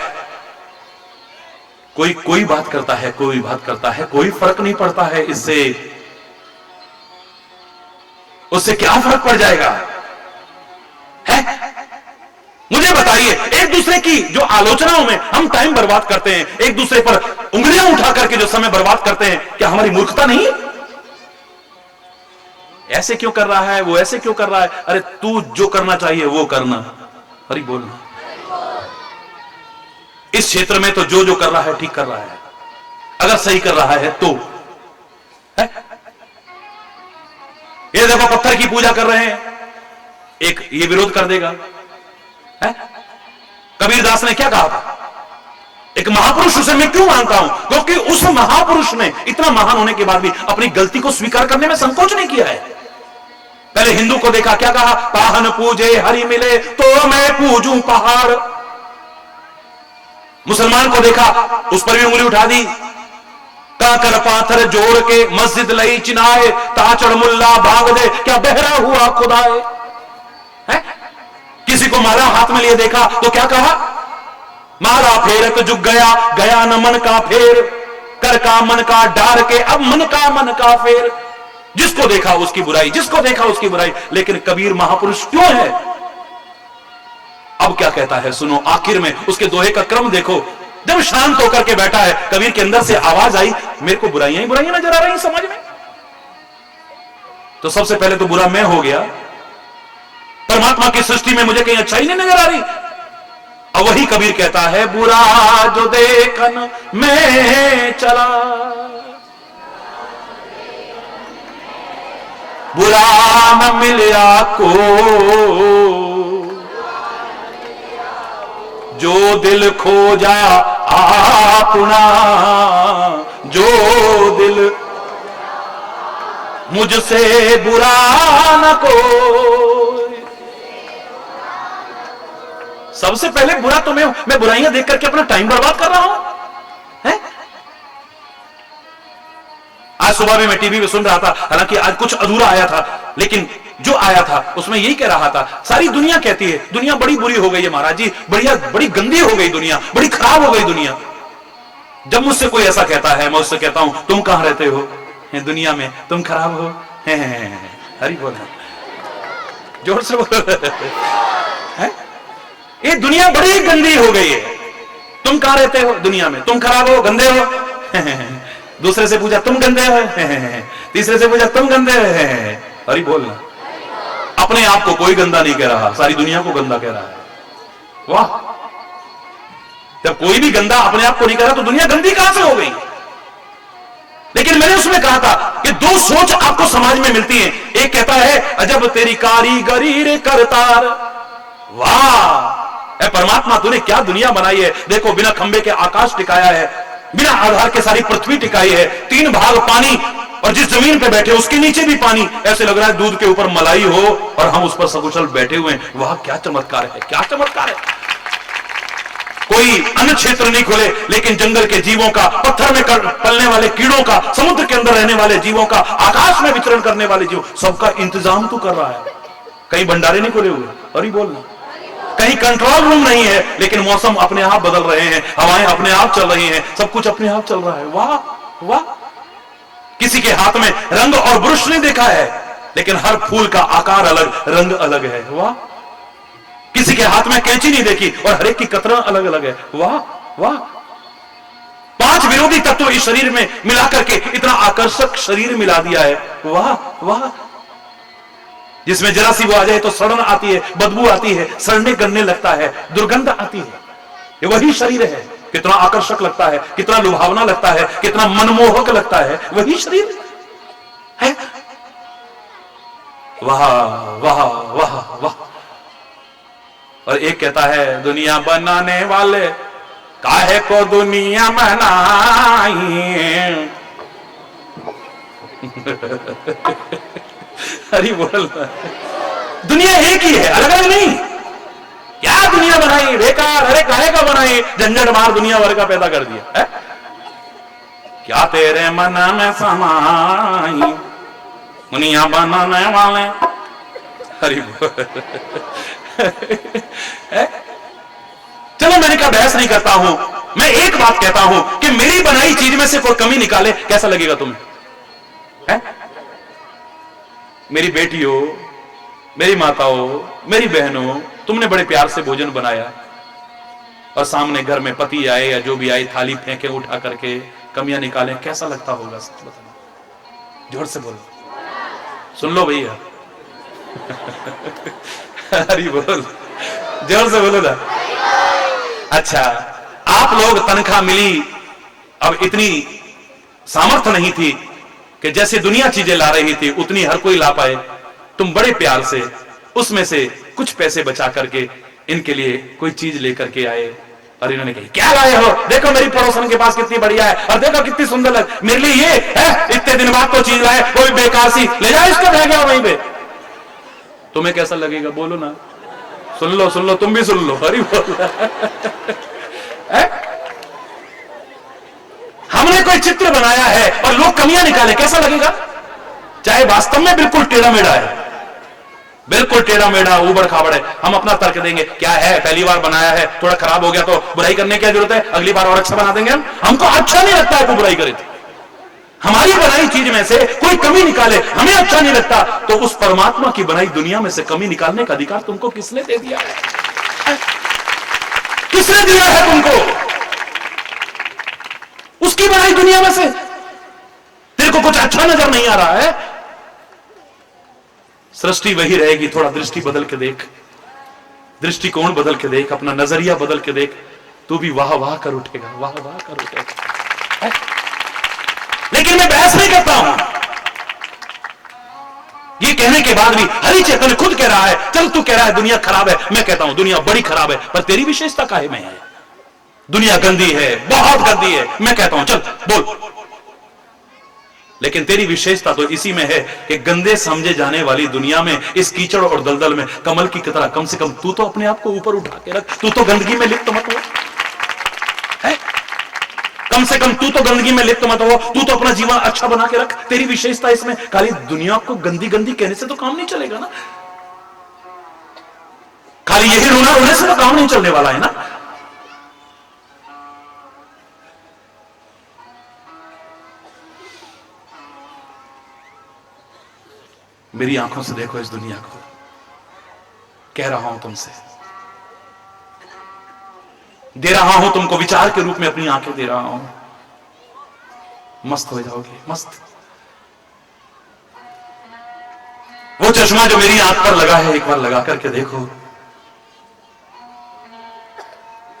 कोई बात करता है, कोई बात करता है, कोई फर्क नहीं पड़ता है। इससे उससे क्या फर्क पड़ जाएगा है? मुझे बताइए, एक दूसरे की जो आलोचनाओं में हम टाइम बर्बाद करते हैं, एक दूसरे पर उंगलियां उठा करके जो समय बर्बाद करते हैं, क्या हमारी मूर्खता नहीं? ऐसे क्यों कर रहा है, वो ऐसे क्यों कर रहा है? अरे तू जो करना चाहिए वो करना। हरि बोलना। इस क्षेत्र में तो जो कर रहा है ठीक कर रहा है, अगर सही कर रहा है तो है? ये देखो पत्थर की पूजा कर रहे हैं, एक ये विरोध कर देगा है? कबीरदास ने क्या कहा था? एक महापुरुष उसे मैं क्यों मानता हूं? क्योंकि उस महापुरुष ने इतना महान होने के बाद भी अपनी गलती को स्वीकार करने में संकोच नहीं किया है। पहले हिंदू को देखा, क्या कहा? पाहन पूजे हरि मिले तो मैं पूजूं पहाड़। मुसलमान को देखा, उस पर भी उंगली उठा दी। काकर पाथर जोड़ के मस्जिद लई चिनाए, ताचड़ मुल्ला भाग दे क्या बहरा हुआ खुदाए। है? किसी को मारा, हाथ में लिए देखा तो क्या कहा? मारा फेर तो जुग गया, गया न मन का फेर, कर का मन का डार के अब मन का फेर। जिसको देखा उसकी बुराई, जिसको देखा उसकी बुराई। लेकिन कबीर महापुरुष क्यों है? अब क्या कहता है सुनो, आखिर में उसके दोहे का क्रम देखो। जब शांत होकर के बैठा है, कबीर के अंदर से आवाज आई, मेरे को बुराइयां ही बुराइयां नजर आ रही समाज में। तो सबसे पहले तो बुरा मैं हो गया, परमात्मा की सृष्टि में मुझे कहीं अच्छाई नहीं नजर आ रही। और वही कबीर कहता है, बुरा जो देखन मैं चला, बुरा न मिलिया को, जो दिल खोजा अपना, जो दिल मुझसे बुरा न कोई। सबसे पहले बुरा तो मैं बुराइयां देख करके अपना टाइम बर्बाद कर रहा हूं है? आज सुबह भी मैं टीवी में सुन रहा था, हालांकि आज कुछ अधूरा आया था, लेकिन जो आया था उसमें यही कह रहा था, सारी दुनिया कहती है दुनिया बड़ी बुरी हो गई है महाराज जी, बड़ी गंदी हो गई दुनिया, बड़ी खराब हो गई दुनिया। जब मुझसे कोई ऐसा कहता है, मैं उससे कहता हूं, तुम कहां रहते हो दुनिया में? तुम खराब हो? हरि बोला, जोर से बोलो। ये दुनिया बड़ी गंदी हो गई है, तुम कहां रहते हो दुनिया में? तुम खराब हो, गंदे हो। दूसरे से पूछा तुम गंदे हो, तीसरे से पूछा तुम गंदे हो। हरि बोलना। अपने आप को कोई गंदा नहीं कह रहा, सारी दुनिया को गंदा कह रहा है। वाह! जब कोई भी गंदा अपने आप को नहीं कह रहा तो दुनिया गंदी कहां से हो गई? लेकिन मैंने उसमें कहा था कि दो सोच आपको समाज में मिलती है। एक कहता है अजब तेरी कारीगरी रे करतार, वाह परमात्मा तूने क्या दुनिया बनाई है। देखो बिना खंबे के आकाश टिकाया है, बिना आधार के सारी पृथ्वी टिकाई है, 3 भाग पानी, और जिस जमीन पे बैठे उसके नीचे भी पानी। ऐसे लग रहा है दूध के ऊपर मलाई हो और हम उस पर सकुशल बैठे हुए हैं। वाह क्या चमत्कार है, क्या चमत्कार है। कोई अन्य क्षेत्र नहीं खोले, लेकिन जंगल के जीवों का, पत्थर में पलने वाले कीड़ों का, समुद्र के अंदर रहने वाले जीवों का, आकाश में विचरण करने वाले जीव, सबका इंतजाम तो कर रहा है। कहीं भंडारे नहीं खोले हुए, और ही बोलना, कहीं कंट्रोल रूम नहीं है, लेकिन मौसम अपने आप बदल रहे हैं, हवाएं अपने आप चल रही हैं, सब कुछ अपने आप चल रहा है। वाह वाह। किसी के हाथ में रंग और ब्रश नहीं देखा है, लेकिन हर फूल का आकार अलग, रंग अलग है। वाह। किसी के हाथ में कैंची नहीं देखी और हर एक की कतरन अलग अलग है। वाह वाह। 5 विरोधी तत्व इस शरीर में मिलाकर के इतना आकर्षक शरीर मिला दिया है। वाह वाह। जिसमें जरा सी वो आ जाए तो सड़न आती है, बदबू आती है, सड़ने गलने लगता है, दुर्गंध आती है। ये वही शरीर है, कितना आकर्षक लगता है, कितना लुभावना लगता है, कितना मनमोहक लगता है, वही शरीर है। वाह वाह वाह वाह। और एक कहता है दुनिया बनाने वाले काहे को दुनिया बनाई। अरे बोल, दुनिया एक ही है, अलग अलग नहीं। क्या दुनिया बनाई बेकार, अरे काहे का बनाई, झंझट मार दुनिया भर का पैदा कर दिया है। क्या तेरे मन में समाई मुनिया बनाने वाले। हरि बोल। चलो मैंने कहा बहस नहीं करता हूं, मैं एक बात कहता हूं कि मेरी बनाई चीज में से कोई कमी निकाले, कैसा लगेगा तुम्हें? है? मेरी बेटी हो, मेरी माता हो, मेरी बहन हो, तुमने बड़े प्यार से भोजन बनाया और सामने घर में पति आए या जो भी आए थाली फेंके उठा करके कमियां निकालें, कैसा लगता होगा? सच बताना, जोर से बोलो, सुन लो भैया। हरी बोल, जोर से बोलो ना। अच्छा, आप लोग तनख्वाह मिली, अब इतनी सामर्थ्य नहीं थी कि जैसे दुनिया चीजें ला रही थी उतनी हर कोई ला पाए। तुम बड़े प्यार से उसमें से कुछ पैसे बचा करके इनके लिए कोई चीज लेकर के आए और इन्होंने कही क्या लाए हो, देखो मेरी पड़ोसन के पास कितनी बढ़िया है और देखो कितनी सुंदर लग, मेरे लिए ये है, इतने दिन बाद तो चीज लाए, कोई बेकार सी, ले जाओ इसको, रह गया वहीं पे। तुम्हें कैसा लगेगा? बोलो ना, सुन लो, तुम भी सुन लो। हरी बोल। हमने कोई चित्र बनाया है और लोग कमियां निकाले, कैसा लगेगा? चाहे वास्तव में बिल्कुल टेढ़ा मेढ़ा है, बिल्कुल टेढ़ा मेढ़ा ऊबड़ खाबड़ है, हम अपना तर्क देंगे क्या है, पहली बार बनाया है, थोड़ा खराब हो गया तो बुराई करने की क्या जरूरत है, अगली बार और अच्छा बना देंगे। हमको अच्छा नहीं लगता है कोई बुराई करे, हमारी बनाई चीज में से कोई कमी निकाले हमें अच्छा नहीं लगता, तो उस परमात्मा की बनाई दुनिया में से कमी निकालने का अधिकार तुमको किसने दे दिया है? किसने दिया है तुमको? उसकी बनाई दुनिया में से तेरे को कुछ अच्छा नजर नहीं आ रहा है? सृष्टि वही रहेगी, थोड़ा दृष्टि बदल के देख, दृष्टिकोण बदल के देख, अपना नजरिया बदल के देख, तू भी वाह वाह कर उठेगा, वाह वाह कर उठेगा। लेकिन मैं बहस नहीं करता हूं, ये कहने के बाद भी हरि चैतन्य खुद कह रहा है, चल तू कह रहा है दुनिया खराब है, मैं कहता हूं दुनिया बड़ी खराब है, पर तेरी विशेषता काहे में है? दुनिया गंदी है, बहुत गंदी है, मैं कहता हूं चल बोल, लेकिन तेरी विशेषता तो इसी में है कि गंदे समझे जाने वाली दुनिया में, इस कीचड़ और दलदल में कमल की तरह कम से कम तू तो अपने आप को ऊपर उठा के रख, तू तो गंदगी में लिप्त मत हो, है? कम से कम तू तो गंदगी में लिप्त मत हो, तू तो अपना जीवन अच्छा बना के रख, तेरी विशेषता इसमें। खाली दुनिया को गंदी गंदी कहने से तो काम नहीं चलेगा ना, खाली यही रोना रोने से तो काम नहीं चलने वाला है ना। मेरी आंखों से देखो इस दुनिया को, कह रहा हूं तुमसे, दे रहा हूं तुमको विचार के रूप में, अपनी आंखें दे रहा हूं, मस्त हो जाओगे, मस्त। वो चश्मा जो मेरी आंख पर लगा है, एक बार लगा करके देखो,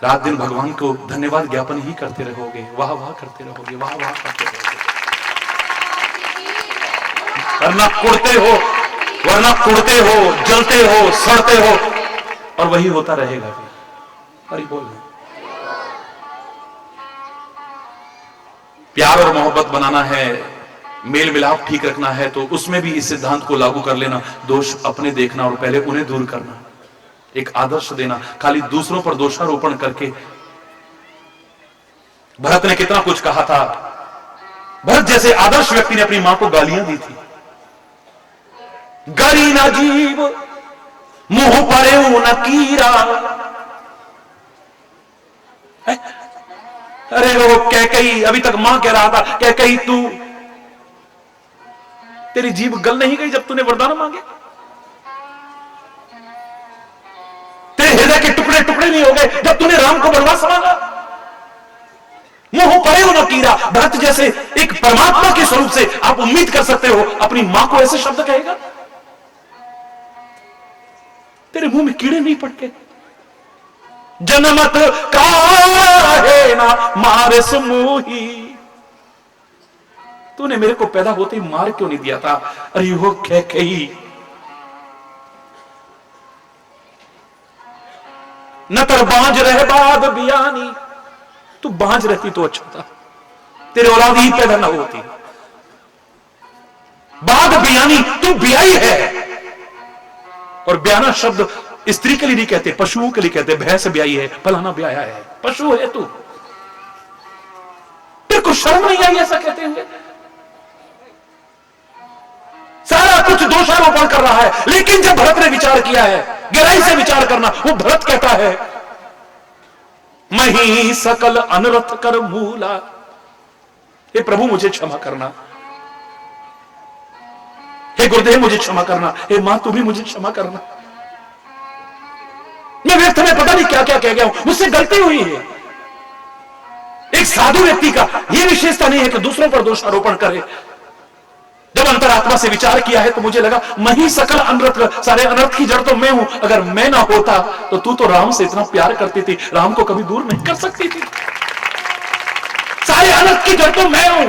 रात दिन भगवान को धन्यवाद ज्ञापन ही करते रहोगे, वाह वाह करते रहोगे, वाह वाह करते रहोगे, वरना कुड़ते हो, वरना कुड़ते हो, जलते हो, सड़ते हो, और वही होता रहेगा भी। हरि बोल। प्यार और मोहब्बत बनाना है, मेल मिलाप ठीक रखना है, तो उसमें भी इस सिद्धांत को लागू कर लेना, दोष अपने देखना और पहले उन्हें दूर करना, एक आदर्श देना, खाली दूसरों पर दोषारोपण करके। भरत ने कितना कुछ कहा था, भरत जैसे आदर्श व्यक्ति ने अपनी मां को गालियां दी थी, गरी ना जीव मुंह परे न कीरा, अरे वो कैकेयी, अभी तक मां कह रहा था कैकेयी तू, तेरी जीभ गल नहीं गई जब तूने वरदान मांगे, तेरे हृदय के टुकड़े टुकड़े नहीं हो गए जब तूने राम को वरदान मांगा, मुंह परे न कीरा। भरत जैसे एक परमात्मा के स्वरूप से आप उम्मीद कर सकते हो अपनी मां को ऐसे शब्द कहेगा? तेरे मुंह में कीड़े नहीं पड़ते? जनमत काहे ना मारे समूही, तूने मेरे को पैदा होते ही मार क्यों नहीं दिया था? अरे हो कैकेयी, न तर बांझ रहे बाद बियानी, तू बांझ रहती तो अच्छा था, तेरे औलाद ही पैदा ना होती। बाद बियानी, तू ब्याई है, और ब्याना शब्द स्त्री के लिए नहीं कहते, पशुओं के लिए कहते, भैंस ब्याई है, फलाना ब्याया है, पशु है तू, तेरे को शर्म नहीं आई ऐसा कहते हुए? सारा कुछ दोषारोपण कर रहा है, लेकिन जब भरत ने विचार किया है, गहराई से विचार करना, वो भरत कहता है मही सकल अनरथ कर मूला, हे प्रभु मुझे क्षमा करना, हे गुरुदेव मुझे क्षमा करना, हे मां तू भी मुझे क्षमा करना, मैं व्यर्थ में पता नहीं क्या क्या कह गया हूं, मुझसे गलती हुई है। एक साधु व्यक्ति का यह विशेषता नहीं है कि दूसरों पर दोषारोपण करे। जब अंतरात्मा से विचार किया है तो मुझे लगा मही सकल अनर्थ, सारे अनर्थ की जड़ तो मैं हूं, अगर मैं ना होता तो तू तो राम से इतना प्यार करती थी, राम को कभी दूर नहीं कर सकती थी। सारे अनर्थ की जड़ तो मैं हूं,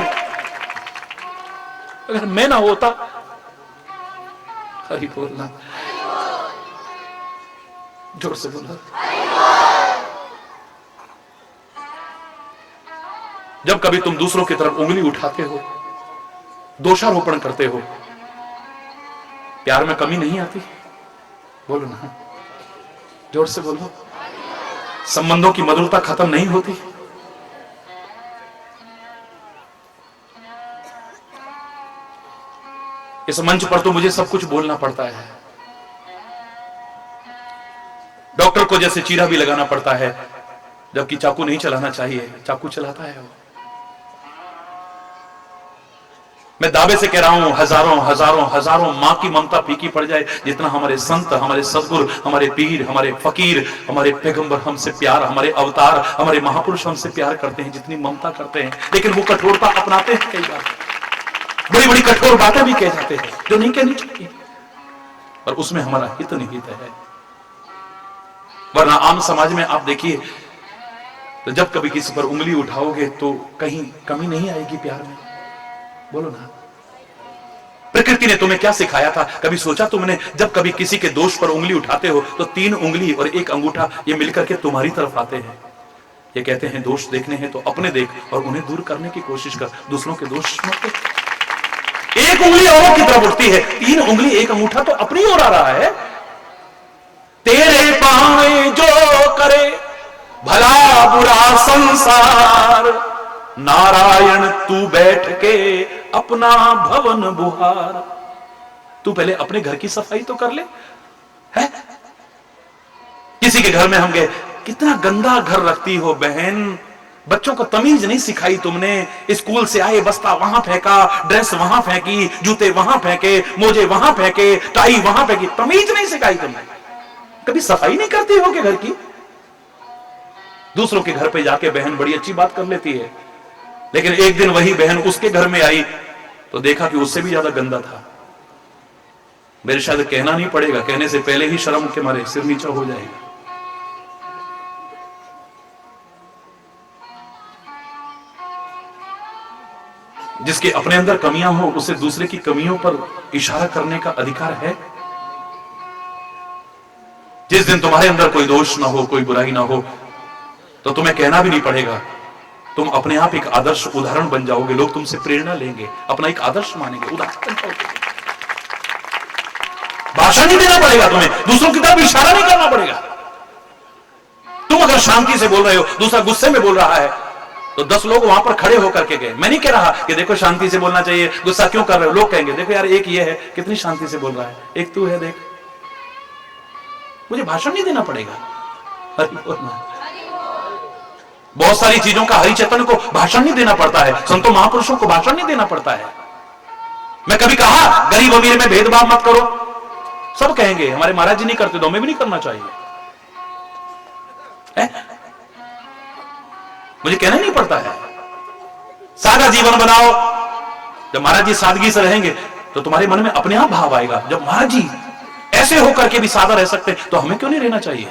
अगर मैं ना होता। हरि बोलना, जोर से बोलना। जब कभी तुम दूसरों की तरफ उंगली उठाते हो, दोषारोपण करते हो, प्यार में कमी नहीं आती? बोलो ना, जोर से बोलो। संबंधों की मधुरता खत्म नहीं होती? इस मंच पर तो मुझे सब कुछ बोलना पड़ता है। डॉक्टर को जैसे चीरा भी लगाना पड़ता है, जबकि चाकू नहीं चलाना चाहिए, चाकू चलाता है वो। मैं दावे से कह रहा हूं, हजारों हजारों हजारों मां की ममता फीकी पड़ जाए, जितना हमारे संत, हमारे सदगुरु, हमारे पीर, हमारे फकीर, हमारे पैगंबर हमसे प्यार, हमारे अवतार, हमारे महापुरुष हमसे प्यार करते हैं, जितनी ममता करते हैं, लेकिन वो कठोरता अपनाते हैं। कई बार बड़ी बड़ी कठोर बातें भी कह जाते हैं जो नहीं कहनी चाहिए, और उसमें हमारा हित निहित है। वरना आम समाज में आप देखिए, तो जब कभी किसी पर उंगली उठाओगे तो कहीं कमी नहीं आएगी प्यार में। बोलो ना। प्रकृति ने तुम्हें क्या सिखाया था? कभी सोचा तुमने, जब कभी किसी के दोष पर उंगली उठाते हो तो 3 उंगली और 1 अंगूठा ये मिलकर के तुम्हारी तरफ आते हैं। ये कहते हैं दोष देखने हैं तो अपने देख और उन्हें दूर करने की कोशिश कर, दूसरों के दोष मत देख। 1 उंगली औरों की तरफ उठती है, 3 उंगली 1 अंगूठा तो अपनी ओर आ रहा है। तेरे पाए जो करे भला बुरा संसार, नारायण तू बैठ के अपना भवन बुहार। तू पहले अपने घर की सफाई तो कर ले। है किसी के घर में हम गए, कितना गंदा घर रखती हो बहन, बच्चों को तमीज नहीं सिखाई तुमने। स्कूल से आए बस्ता वहां फेंका, ड्रेस वहां फेंकी, जूते वहां फेंके, मोजे वहां फेंके, टाई वहां फेंकी, तमीज नहीं सिखाई तुमने। कभी सफाई नहीं करती हो के घर की? दूसरों के घर पे जाके बहन बड़ी अच्छी बात कर लेती है, लेकिन एक दिन वही बहन उसके घर में आई तो देखा कि उससे भी ज्यादा गंदा था। मेरे शायद कहना नहीं पड़ेगा, कहने से पहले ही शर्म के मारे सिर नीचा हो जाएगा। जिसके अपने अंदर कमियां हो उसे दूसरे की कमियों पर इशारा करने का अधिकार है। जिस दिन तुम्हारे अंदर कोई दोष ना हो, कोई बुराई ना हो, तो तुम्हें कहना भी नहीं पड़ेगा, तुम अपने आप एक आदर्श उदाहरण बन जाओगे। लोग तुमसे प्रेरणा लेंगे, अपना एक आदर्श मानेंगे, उदाहरण बन जाओगे। भाषण नहीं देना पड़ेगा तुम्हें, दूसरों की तरफ इशारा नहीं करना पड़ेगा। तुम अगर शांति से बोल रहे हो, दूसरा गुस्से में बोल रहा है, तो 10 लोग वहां पर खड़े होकर के गए। मैं नहीं कह रहा कि देखो शांति से बोलना चाहिए, गुस्सा क्यों कर रहे हो। लोग कहेंगे देखो यार एक ये है कितनी शांति से बोल रहा है, एक तू है देख। मुझे भाषण नहीं देना पड़ेगा। बहुत सारी चीजों का हरिचेतन को भाषण नहीं देना पड़ता है, संतों महापुरुषों को भाषण नहीं देना पड़ता है। मैं कभी कहा गरीब अमीर में भेदभाव मत करो, सब कहेंगे हमारे महाराज जी नहीं करते तो हमें भी नहीं करना चाहिए। मुझे कहना नहीं पड़ता है। सादा जीवन बनाओ। जब महाराज जी सादगी से रहेंगे तो तुम्हारे मन में अपने आप भाव आएगा, जब महाराज जी ऐसे होकर के भी सादा रह सकते तो हमें क्यों नहीं रहना चाहिए।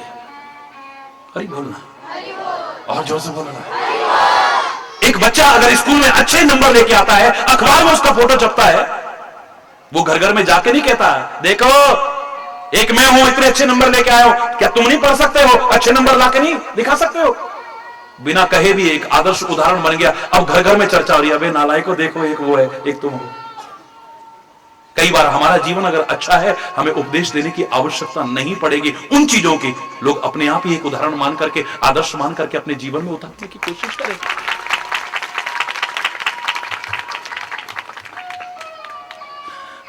हरि बोलना, और जोर से बोलना। एक बच्चा अगर स्कूल में अच्छे नंबर लेके आता है, अखबार में उसका फोटो छपता है, वो घर घर में जाके नहीं कहता देखो एक मैं हूं, इतने अच्छे नंबर लेके आया हूं, क्या तुम नहीं पढ़ सकते हो, अच्छे नंबर लाके नहीं दिखा सकते हो। बिना कहे भी एक आदर्श उदाहरण बन गया। अब घर घर में चर्चा हो रही है, अबे नालायको देखो एक वो है एक तुम हो। कई बार हमारा जीवन अगर अच्छा है, हमें उपदेश देने की आवश्यकता नहीं पड़ेगी। उन चीजों की लोग अपने आप ही एक उदाहरण मान करके, आदर्श मान करके अपने जीवन में उतारने की कोशिश करें।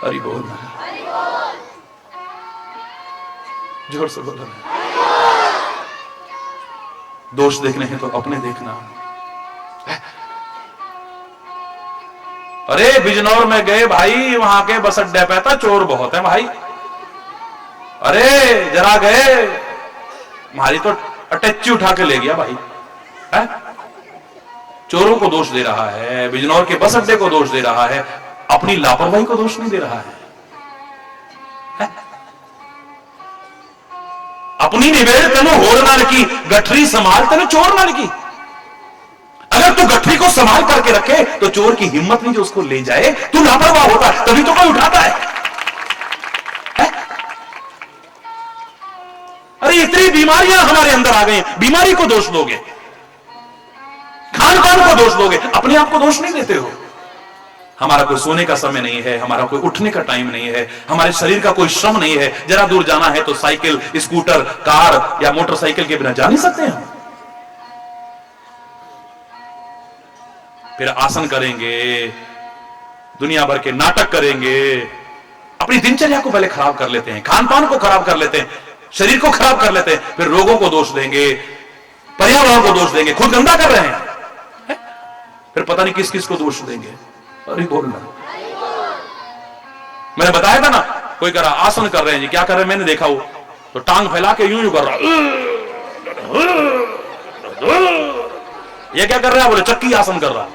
हरि बोल, जोर से बोलो। दोष देखने हैं तो अपने देखना। अरे बिजनौर में गए भाई, वहां के बस अड्डे पे था चोर बहुत है भाई। अरे जरा गए, हमारी तो अटैची उठा के ले गया भाई। है? चोरों को दोष दे रहा है, बिजनौर के बस अड्डे को दोष दे रहा है, अपनी लापरवाही को दोष नहीं दे रहा है। अपनी निवेड़ तेनो होर नाल की, गठरी संभाल तेनो चोर नाल की। अगर तू गठरी को संभाल करके रखे तो चोर की हिम्मत नहीं जो उसको ले जाए। तू लापरवाह होता है तभी तो कोई उठाता है। अरे इतनी बीमारियां हमारे अंदर आ गई, बीमारी को दोष दोगे, खान पान को दोष दोगे, अपने आप को दोष नहीं देते हो। हमारा कोई सोने का समय नहीं है, हमारा कोई उठने का टाइम नहीं है, हमारे शरीर का कोई श्रम नहीं है। जरा दूर जाना है तो साइकिल, स्कूटर, कार या मोटरसाइकिल के बिना जा नहीं सकते हम। फिर आसन करेंगे, दुनिया भर के नाटक करेंगे, अपनी दिनचर्या को पहले खराब कर लेते हैं, खान पान को खराब कर लेते हैं, शरीर को खराब कर लेते हैं, फिर रोगों को दोष देंगे, पर्यावरण को दोष देंगे, खुद गंदा कर रहे हैं, फिर पता नहीं किस किस को दोष देंगे। अरे बोलना, मैंने बताया था ना, कोई कह रहा आसन कर रहे हैं जी, क्या कर रहे हैं मैंने देखा वो तो टांग फैला के यूं यूं कर रहा। ये क्या कर रहा है? बोले चक्की आसन कर रहा।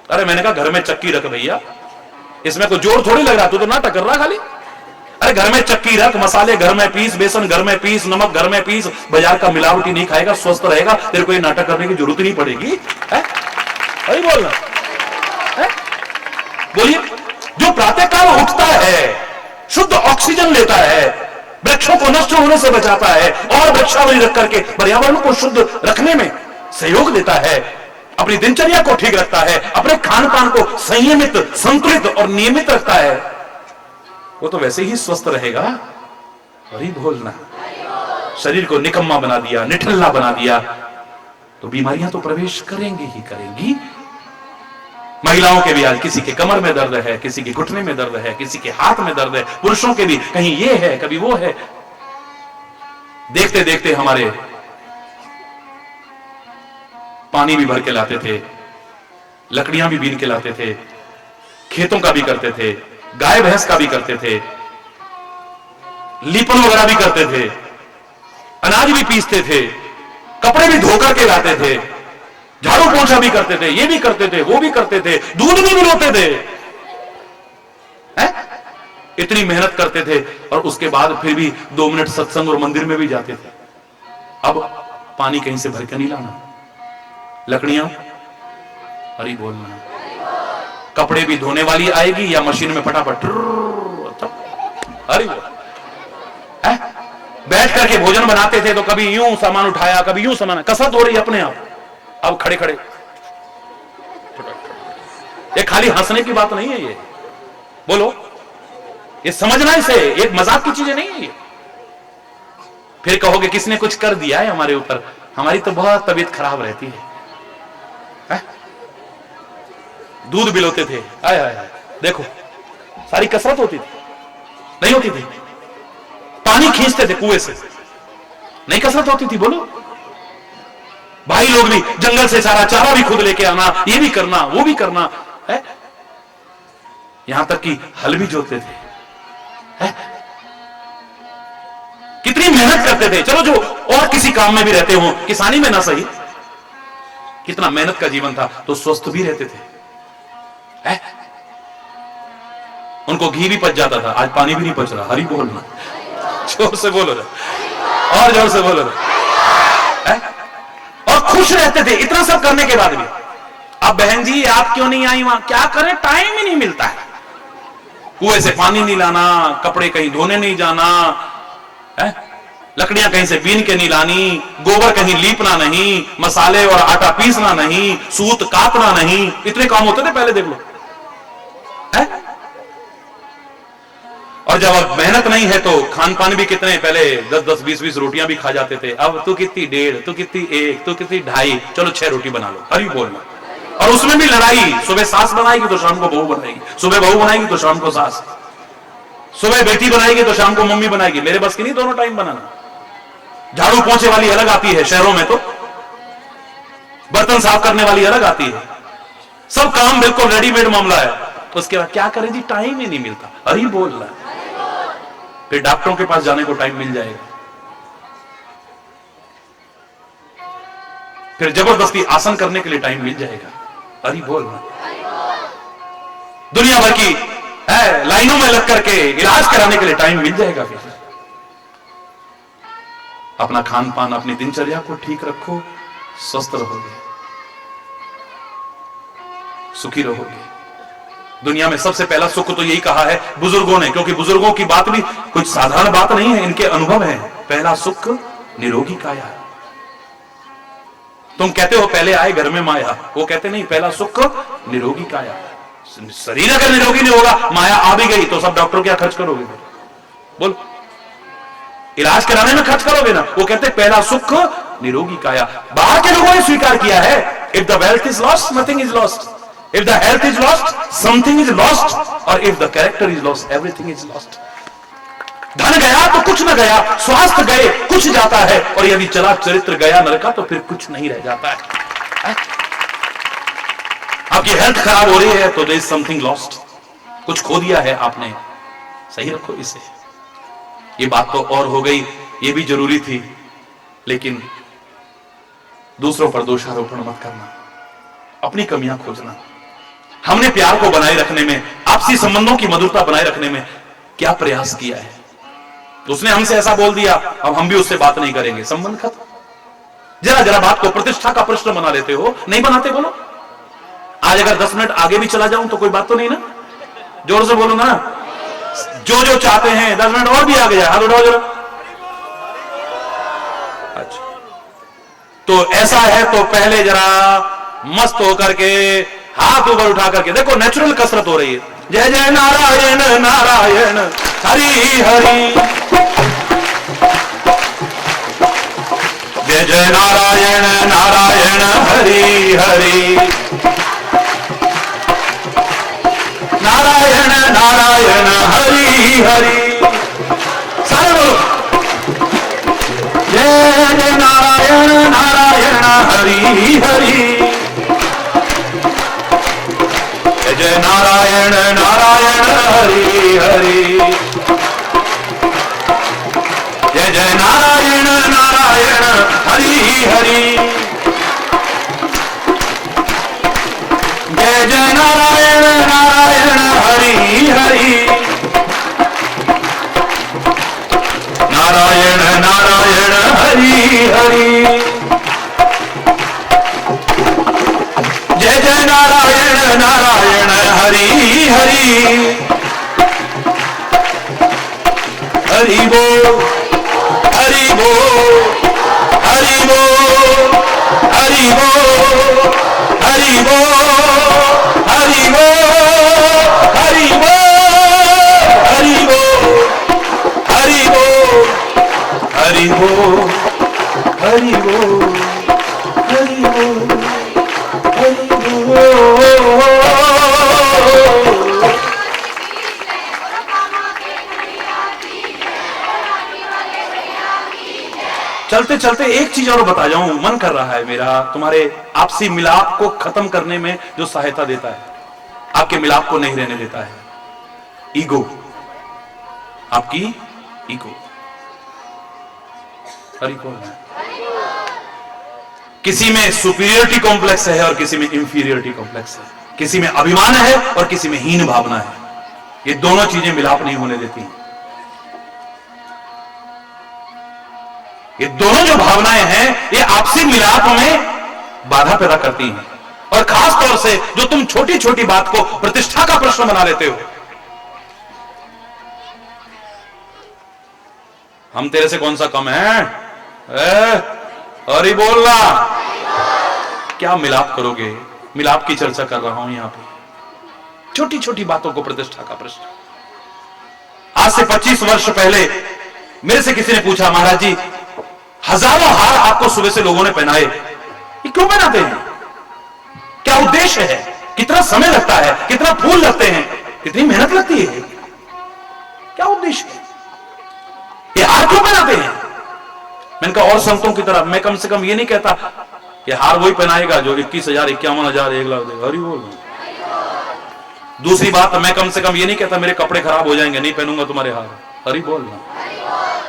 अरे मैंने कहा घर में चक्की रख भैया, इसमें कोई जोर थोड़ी लग रहा, तू तो नाटक कर रहा खाली। अरे घर में चक्की रख, मसाले घर में पीस, बेसन घर में पीस, नमक घर में पीस, बाजार का मिलावटी नहीं खाएगा, स्वस्थ रहेगा, तेरे को ये नाटक करने की जरूरत नहीं पड़ेगी। अरे बोलना, बोलिए। जो प्रातःकाल उठता है, शुद्ध ऑक्सीजन लेता है, वृक्षों को नष्ट होने से बचाता है और वृक्षावली रख करके पर्यावरण को शुद्ध रखने में सहयोग देता है, अपनी दिनचर्या को ठीक रखता है, अपने खान पान को संयमित, संतुलित और नियमित रखता है, वो तो वैसे ही स्वस्थ रहेगा। अरे बोलना। शरीर को निकम्मा बना दिया, निठल्ला बना दिया, तो बीमारियां तो प्रवेश करेंगी ही करेंगी। महिलाओं के भी आज किसी के कमर में दर्द है, किसी के घुटने में दर्द है, किसी के हाथ में दर्द है, पुरुषों के भी कहीं ये है कभी वो है। देखते देखते हमारे पानी भी भर के लाते थे, लकड़ियां भी बीन के लाते थे, खेतों का भी करते थे, गाय भैंस का भी करते थे, लीपन वगैरह भी करते थे, अनाज भी पीसते थे, कपड़े भी धोकर के लाते थे, झाड़ू पोंछा भी करते थे, ये भी करते थे, वो भी करते थे, दूध भी मिलाते थे, इतनी मेहनत करते थे और उसके बाद फिर भी 2 मिनट सत्संग और मंदिर में भी जाते थे। अब पानी कहीं से भर के नहीं लाना, लकड़ियां, अरे बोलना, कपड़े भी धोने वाली आएगी या मशीन में फटाफट, अरे बैठ करके भोजन बनाते थे तो कभी यूं सामान उठाया, कभी यूं सामान, कसरत हो रही अपने आप। अब खड़े खड़े, ये खाली हंसने की बात नहीं है, ये बोलो, ये समझना इसे, एक मजाक की चीजें नहीं है ये। फिर कहोगे किसने कुछ कर दिया है हमारे ऊपर, हमारी तो बहुत तबीयत खराब रहती है। दूध बिलोते थे, आय आय, देखो सारी कसरत होती थी, नहीं होती थी? पानी खींचते थे कुएं से, नहीं कसरत होती थी? बोलो। भाई लोग भी जंगल से सारा चारा भी खुद लेके आना, ये भी करना, वो भी करना है, यहां तक कि हल भी जोतते थे, है? कितनी मेहनत करते थे। चलो जो और किसी काम में भी रहते हो, किसानी में ना सही, कितना मेहनत का जीवन था, तो स्वस्थ भी रहते थे, है? उनको घी भी पच जाता था, आज पानी भी नहीं पच रहा। हरी बोलना, जोर से बोलो और जोर से बोलो, है? और खुश रहते थे इतना सब करने के बाद भी। अब बहन जी आप क्यों नहीं आई वहां, क्या करें, टाइम ही नहीं मिलता है, कुएं से पानी नहीं लाना, कपड़े कहीं धोने नहीं जाना, है? लकड़ियां कहीं से बीन के नहीं लानी, गोबर कहीं लीपना नहीं, मसाले और आटा पीसना नहीं, सूत काटना नहीं, इतने काम होते थे पहले, देख लो, है? और जब अब मेहनत नहीं है तो खान पान भी कितने, पहले 10-10, 20-20 रोटियां भी खा जाते थे, अब तू कितनी 1.5, तू कितनी 1, तू कितनी 2.5, चलो 6 रोटी बना लो। अरे बोलना, और उसमें भी लड़ाई, सुबह सास बनाएगी तो शाम को बहू बनाएगी, सुबह बहू बनाएगी तो शाम को सास, सुबह बेटी बनाएगी तो शाम को मम्मी बनाएगी। मेरे बस की नहीं दोनों टाइम बनाना। झाड़ू पोंछे वाली अलग आती है शहरों में, तो बर्तन साफ करने वाली अलग आती है। सब काम बिल्कुल रेडीमेड मामला है। उसके बाद क्या करें जी, टाइम ही नहीं मिलता। अरे बोल रहा है, फिर डॉक्टरों के पास जाने को टाइम मिल जाएगा, फिर जबरदस्ती आसन करने के लिए टाइम मिल जाएगा। अरे बोल रहा, दुनिया भर की है लाइनों में लग करके इलाज कराने के लिए टाइम मिल जाएगा। फिर अपना खान पान, अपनी दिनचर्या को ठीक रखो, स्वस्थ रहोगे, सुखी रहोगे। दुनिया में सबसे पहला सुख तो यही कहा है बुजुर्गों ने, क्योंकि बुजुर्गों की बात भी कुछ साधारण बात नहीं है, इनके अनुभव है। पहला सुख निरोगी काया। तुम कहते हो पहले आए घर में माया, वो कहते नहीं, पहला सुख निरोगी काया। शरीर अगर निरोगी नहीं होगा, माया आ भी गई तो सब डॉक्टर क्या खर्च करोगे? बोल, इलाज कराने में खर्च करोगे ना। वो कहते पहला सुख निरोगी काया। बाहर के लोगों ने स्वीकार किया है, if the wealth is lost nothing is lost, if the health is lost something is lost, और if the character is lost everything is lost. धन गया तो कुछ न गया, स्वास्थ्य गए कुछ जाता है, और यदि चला चरित्र गया नरका तो फिर कुछ नहीं रह जाता है। आपकी हेल्थ खराब हो रही है तो देयर इज समथिंग लॉस्ट, कुछ खो दिया है आपने, सही रखो इसे। ये बात तो और हो गई, ये भी जरूरी थी, लेकिन दूसरों पर दोषारोपण मत करना, अपनी कमियां खोजना। हमने प्यार को बनाए रखने में, आपसी संबंधों की मधुरता बनाए रखने में क्या प्रयास किया है? उसने हमसे ऐसा बोल दिया, अब हम भी उससे बात नहीं करेंगे, संबंध खत्म। जरा जरा बात को प्रतिष्ठा का प्रश्न बना लेते हो, नहीं बनाते? बोलो, आज अगर 10 मिनट आगे भी चला जाऊं तो कोई बात तो नहीं ना? जोर से बोलूंगा ना। जो जो चाहते हैं 10 मिनट और भी आगे जाए, हाथ उठाओ जरा। अच्छा, तो ऐसा है तो पहले जरा मस्त होकर के हाथ ऊपर उठा करके देखो, नेचुरल कसरत हो रही है। जय जय नारायण नारायण हरि हरि, जय जय नारायण नारायण हरि हरि, नारायण नारायण हरि हरि। सारे बोलो, जय जय नारायण नारायण हरि हरि, जय जय नारायण नारायण हरि हरि, जय जय नारायण नारायण हरि हरि, जय जय नारायण नारायण हरि हरि, नारायण नारायण हरि हरि, जय जय नारायण नारायण हरि हरि, हरि बोल हरि बोल हरि बोल हरि बोल हरि बोल हरि बोल हरि बोल हरि बोल हरि बोल हरि बोल हरि बोल हरि बोल हरि बोल। चलते चलते एक चीज और बता जाऊं, मन कर रहा है मेरा, तुम्हारे आपसी मिलाप को खत्म करने में जो सहायता देता है, आपके मिलाप को नहीं रहने देता है, ईगो, आपकी ईगो। हरि बोल। किसी में सुपीरियरिटी कॉम्प्लेक्स है और किसी में इंफीरियरिटी कॉम्प्लेक्स है, किसी में अभिमान है और किसी में हीन भावना है। ये दोनों चीजें मिलाप नहीं होने देती। ये दोनों जो भावनाएं हैं ये आपसी मिलाप में बाधा पैदा करती हैं, और खास तौर से जो तुम छोटी छोटी बात को प्रतिष्ठा का प्रश्न बना लेते हो। हम तेरे से कौन सा कम है? अरे बोल रहा, क्या मिलाप करोगे? मिलाप की चर्चा कर रहा हूं यहां पे, छोटी छोटी बातों को प्रतिष्ठा का प्रश्न। आज से 25 वर्ष पहले मेरे से किसी ने पूछा, महाराज जी हजारों हार आपको सुबह से लोगों ने पहनाए, ये क्यों पहनाते हैं? क्या क्या उद्देश्य है, कितना समय लगता है, कितना फूल लगते हैं, कितनी मेहनत लगती है, क्या उद्देश्य है, ये हार क्यों पहनाते हैं? मैंने कहा और संतों की तरह मैं कम से कम ये नहीं कहता कि हार वही पहनाएगा जो 21,000, 51,000, 1 लाख देगा। हरि बोल। दूसरी बात, मैं कम से कम ये नहीं कहता मेरे कपड़े खराब हो जाएंगे, नहीं पहनूंगा तुम्हारे हार। हरि बोल।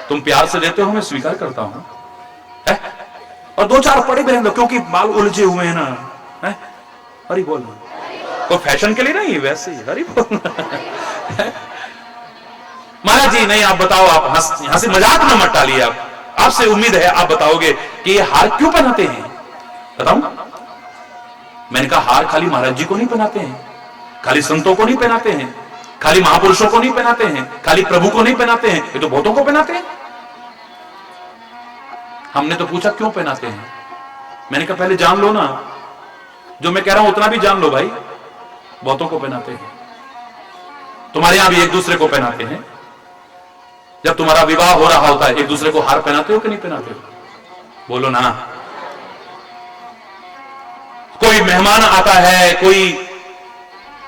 तुम प्यार से देते हो, मैं स्वीकार करता हूं, है? और 2-4 पड़े पहन दो क्योंकि बाल उलझे हुए हैं ना, है? हरि बोल। कोई फैशन के लिए नहीं, वैसे ही। हरि बोल। महाराज जी नहीं, आप बताओ, आप हंसी मजाक में मत डालिए। आपसे उम्मीद है आप बताओगे कि ये हार क्यों पहनाते हैं। बताऊं? मैंने कहा हार खाली महाराज जी को नहीं पहनाते हैं, खाली संतों को नहीं पहनाते हैं, खाली महापुरुषों को नहीं पहनाते हैं, खाली प्रभु को नहीं पहनाते हैं, ये तो बहुतों को पहनाते हैं। हमने तो पूछा क्यों पहनाते हैं। मैंने कहा पहले जान लो ना, जो मैं कह रहा हूं उतना भी जान लो भाई। बहुतों को पहनाते हैं, तुम्हारे यहां भी एक दूसरे को पहनाते हैं। जब तुम्हारा विवाह हो रहा होता है एक दूसरे को हार पहनाते हो कि नहीं पहनाते हो? बोलो ना। कोई मेहमान आता है, कोई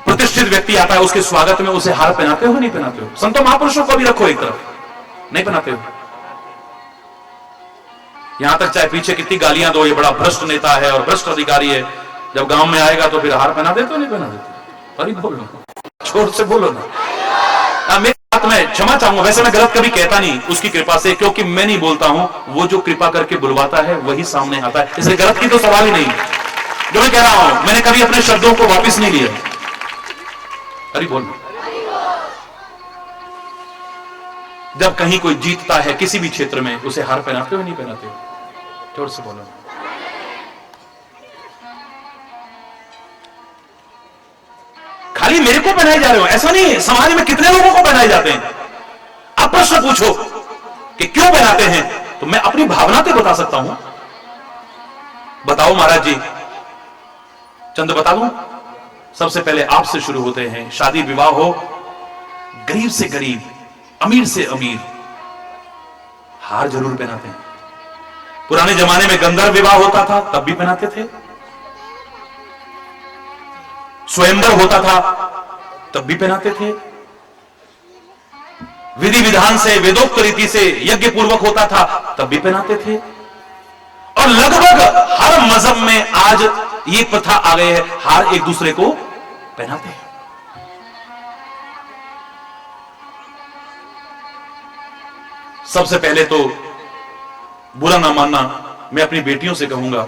प्रतिष्ठित व्यक्ति आता है, उसके स्वागत में उसे हार पहनाते हो नहीं पहनाते हो? संतों महापुरुषों को भी रखो एक तरफ, नहीं पहनाते हो? यहां तक चाहे पीछे कितनी गालियां दो, ये बड़ा भ्रष्ट नेता है और भ्रष्ट अधिकारी है, जब गांव में आएगा तो फिर हार पहना देते हो नहीं पहना देते? अरे बोलो, छोर से बोलो ना। मेरी बात में क्षमा चाहूंगा, वैसे मैं गलत कभी कहता नहीं उसकी कृपा से, क्योंकि मैं नहीं बोलता हूं, वो जो कृपा करके बुलवाता है वही सामने आता है, इसलिए गलत की तो सवाल ही नहीं। जो मैं कह रहा हूं मैंने कभी अपने शब्दों को वापस नहीं लिया। अरे बोल। जब कहीं कोई जीतता है किसी भी क्षेत्र में, उसे हार पहनाते हो नहीं पहनाते हो? जोर से बोलो। खाली मेरे को पहनाए जा रहे हो ऐसा नहीं है, समाज में कितने लोगों को पहनाए जाते हैं। आप प्रश्न पूछो कि क्यों पहनाते हैं, तो मैं अपनी भावना से बता सकता हूं। बताओ महाराज जी, चंद बता दूं। सबसे पहले आपसे शुरू होते हैं। शादी विवाह हो, गरीब से गरीब, अमीर से अमीर, हार जरूर पहनाते हैं। पुराने जमाने में गंधर्व विवाह होता था तब भी पहनाते थे, स्वयंवर होता था तब भी पहनाते थे, विधि विधान से वेदोक्त रीति से यज्ञ पूर्वक होता था तब भी पहनाते थे, और लगभग हर मजहब में आज ये प्रथा आ गई है, हार एक दूसरे को पहनाते हैं। सबसे पहले तो बुरा ना मानना, मैं अपनी बेटियों से कहूंगा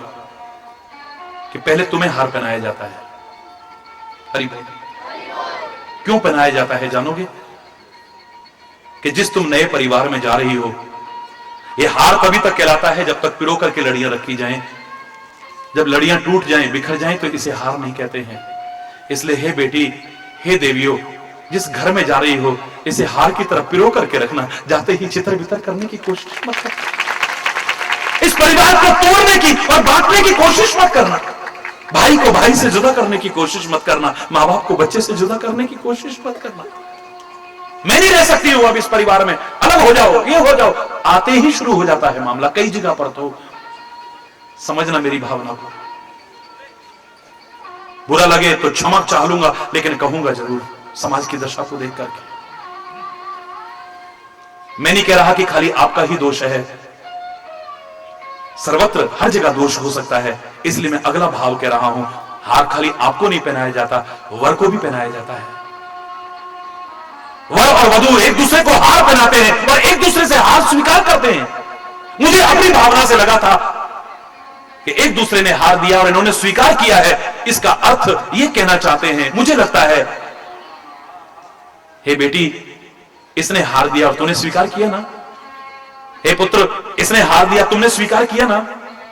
कि पहले तुम्हें हार पहनाया जाता है। हरि बोल। क्यों पहनाया जाता है जानोगे? कि जिस तुम नए परिवार में जा रही हो, यह हार तभी तक कहलाता है जब तक पिरो करके लड़ियां रखी जाएं। जब लड़ियां टूट जाएं, बिखर जाएं, तो इसे हार नहीं कहते हैं। इसलिए हे बेटी, हे देवियों, जिस घर में जा रही हो, इसे हार की तरफ पिरो करके रखना। जाते ही चित्र बितर करने की कोशिश मत करना, इस परिवार को तोड़ने की और बांटने की कोशिश मत करना, भाई को भाई से जुदा करने की कोशिश मत करना, मां बाप को बच्चे से जुदा करने की कोशिश मत करना। मैं नहीं रह सकती हूं अब इस परिवार में, अलग हो जाओ, ये हो जाओ। आते ही शुरू हो जाता है मामला कई जगह पर। तो समझना मेरी भावना को। बुरा लगे तो क्षमा चाह लूंगा, लेकिन कहूंगा जरूर समाज की दशा को देख करके। मैं नहीं कह रहा कि खाली आपका ही दोष है, सर्वत्र हर जगह दोष हो सकता है। इसलिए मैं अगला भाव कह रहा हूं, हार खाली आपको नहीं पहनाया जाता, वर को भी पहनाया जाता है। वर और वधू एक दूसरे को हार पहनाते हैं और एक दूसरे से हार स्वीकार करते हैं। मुझे अपनी भावना से लगा था कि एक दूसरे ने हार दिया और इन्होंने स्वीकार किया है, इसका अर्थ ये कहना चाहते हैं, मुझे लगता है, हे बेटी, इसने हार दिया और तूने स्वीकार किया ना। हे पुत्र, इसने हार दिया, तुमने स्वीकार किया ना।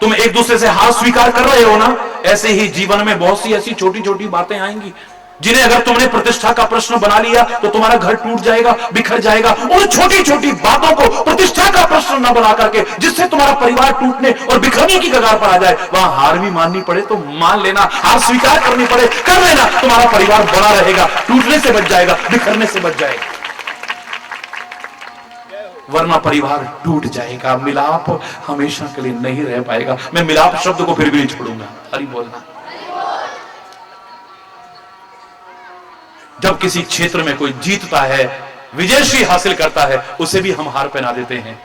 तुम एक दूसरे से हार स्वीकार कर रहे हो ना। ऐसे ही जीवन में बहुत सी ऐसी छोटी छोटी बातें आएंगी जिन्हें अगर तुमने प्रतिष्ठा का प्रश्न बना लिया तो तुम्हारा घर टूट जाएगा, बिखर जाएगा। उन छोटी छोटी बातों को प्रतिष्ठा का प्रश्न न बना करके, जिससे तुम्हारा परिवार टूटने और बिखरने की कगार पर आ जाए, वहां हार भी माननी पड़े तो मान लेना, हार स्वीकार करनी पड़े कर लेना। तुम्हारा परिवार बड़ा रहेगा, टूटने से बच जाएगा, बिखरने से बच जाएगा। वरना परिवार टूट जाएगा, मिलाप हमेशा के लिए नहीं रह पाएगा। मैं मिलाप शब्द को फिर भी नहीं छोड़ूंगा। हरि बोलना। जब किसी क्षेत्र में कोई जीतता है, विजयश्री हासिल करता है, उसे भी हम हार पहना देते हैं।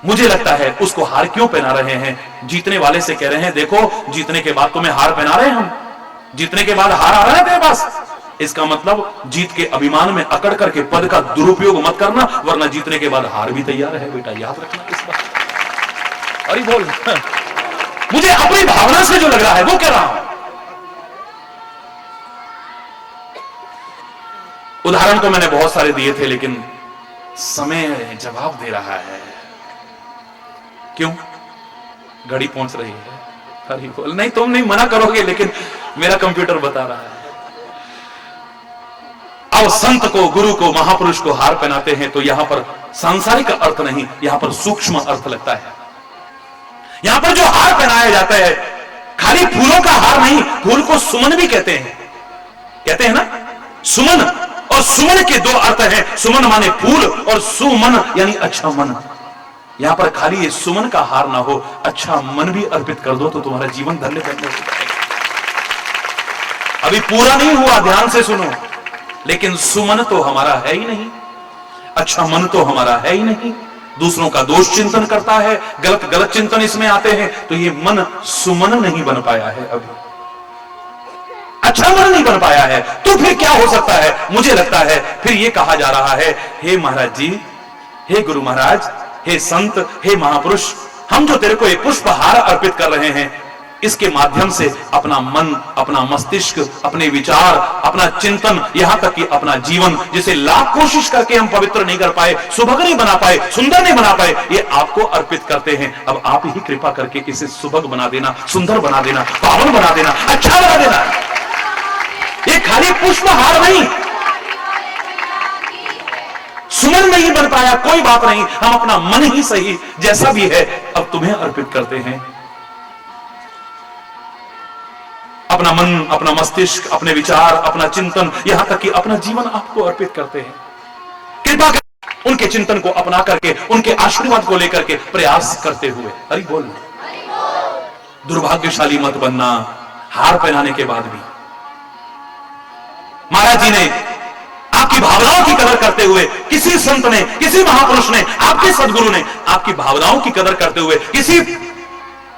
मुझे लगता है उसको हार क्यों पहना रहे हैं? जीतने वाले से कह रहे हैं, देखो जीतने के बाद तुम्हें हार पहना रहे हैं हम, जीतने के बाद हार आ रहा है तेरे पास। इसका मतलब जीत के अभिमान में अकड़ करके पद का दुरुपयोग मत करना, वरना जीतने के बाद हार भी तैयार है बेटा, याद रखना इस बात। अरे बोल, मुझे अपनी भावना से जो लग रहा है वो कह रहा हूं। उदाहरण तो मैंने बहुत सारे दिए थे, लेकिन समय जवाब दे रहा है। क्यों? घड़ी पहुंच रही है। अरे बोल, नहीं तुम नहीं मना करोगे, लेकिन मेरा कंप्यूटर बता रहा है। अब संत को, गुरु को, महापुरुष को हार पहनाते हैं तो यहां पर सांसारिक अर्थ नहीं, यहां पर सूक्ष्म अर्थ लगता है। यहां पर जो हार पहनाया जाता है, खाली फूलों का हार नहीं, फूल को सुमन भी कहते हैं ना, सुमन। और सुमन के दो अर्थ हैं, सुमन माने फूल और सुमन यानी अच्छा मन। यहां पर खाली ये सुमन का हार ना हो, अच्छा मन भी अर्पित कर दो तो तुम्हारा जीवन धन्य धन्य हो जाएगा। अभी पूरा नहीं हुआ, ध्यान से सुनो। लेकिन सुमन तो हमारा है ही नहीं, अच्छा मन तो हमारा है ही नहीं, दूसरों का दोष चिंतन करता है, गलत चिंतन इसमें आते हैं, तो ये मन सुमन नहीं बन पाया है, अभी अच्छा मन नहीं बन पाया है। तो फिर क्या हो सकता है? मुझे लगता है फिर ये कहा जा रहा है, हे महाराज जी, हे गुरु महाराज, हे संत, हे महापुरुष, हम जो तेरे को एक पुष्पहार अर्पित कर रहे हैं, इसके माध्यम से अपना मन, अपना मस्तिष्क, अपने विचार, अपना चिंतन, यहां तक कि अपना जीवन, जिसे लाख कोशिश करके हम पवित्र नहीं कर पाए, सुभग नहीं बना पाए, सुंदर नहीं बना पाए, ये आपको अर्पित करते हैं। अब आप ही कृपा करके इसे सुभग बना देना, सुंदर बना देना, पावन बना देना, अच्छा बना देना। ये खाली पुष्पहार नहीं, सुमन नहीं बन पाया, कोई बात नहीं, हम अपना मन ही सही जैसा भी है अब तुम्हें अर्पित करते हैं। अपना मन, अपना मस्तिष्क, अपने विचार, अपना चिंतन, यहां तक कि अपना जीवन आपको अर्पित करते हैं। कृपा कर उनके चिंतन को अपना करके, उनके आशीर्वाद को लेकर के प्रयास करते हुए, हरि बोल। दुर्भाग्यशाली मत बनना हार पहनाने के बाद भी। महाराज जी ने आपकी भावनाओं की कदर करते हुए, किसी संत ने, किसी महापुरुष ने, आपके सदगुरु ने आपकी भावनाओं की कदर करते हुए, किसी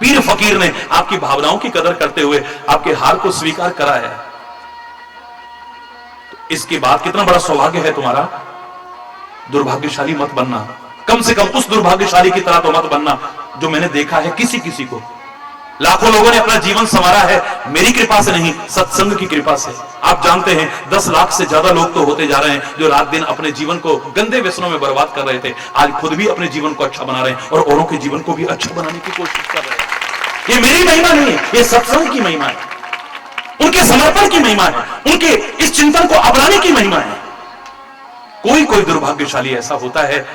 पीर फकीर ने आपकी भावनाओं की कदर करते हुए आपके हार को स्वीकार करा है, तो इसके बाद कितना बड़ा सौभाग्य है तुम्हारा। दुर्भाग्यशाली मत बनना, कम से कम उस दुर्भाग्यशाली की तरह तो मत बनना जो मैंने देखा है किसी को। लाखों लोगों ने अपना जीवन संवारा है, मेरी कृपा से नहीं, सत्संग की कृपा से। आप जानते हैं 10 लाख से ज्यादा लोग तो होते जा रहे हैं जो रात दिन अपने जीवन को गंदे व्यसनों में बर्बाद कर रहे थे, आज खुद भी अपने जीवन को अच्छा बना रहे हैं और औरों के जीवन को भी अच्छा बनाने की कोशिश कर रहे हैं। ये मेरी महिमा नहीं है, ये सत्संग की महिमा है, उनके समर्पण की महिमा है, उनके इस चिंतन को अपनाने की महिमा है। कोई दुर्भाग्यशाली ऐसा होता है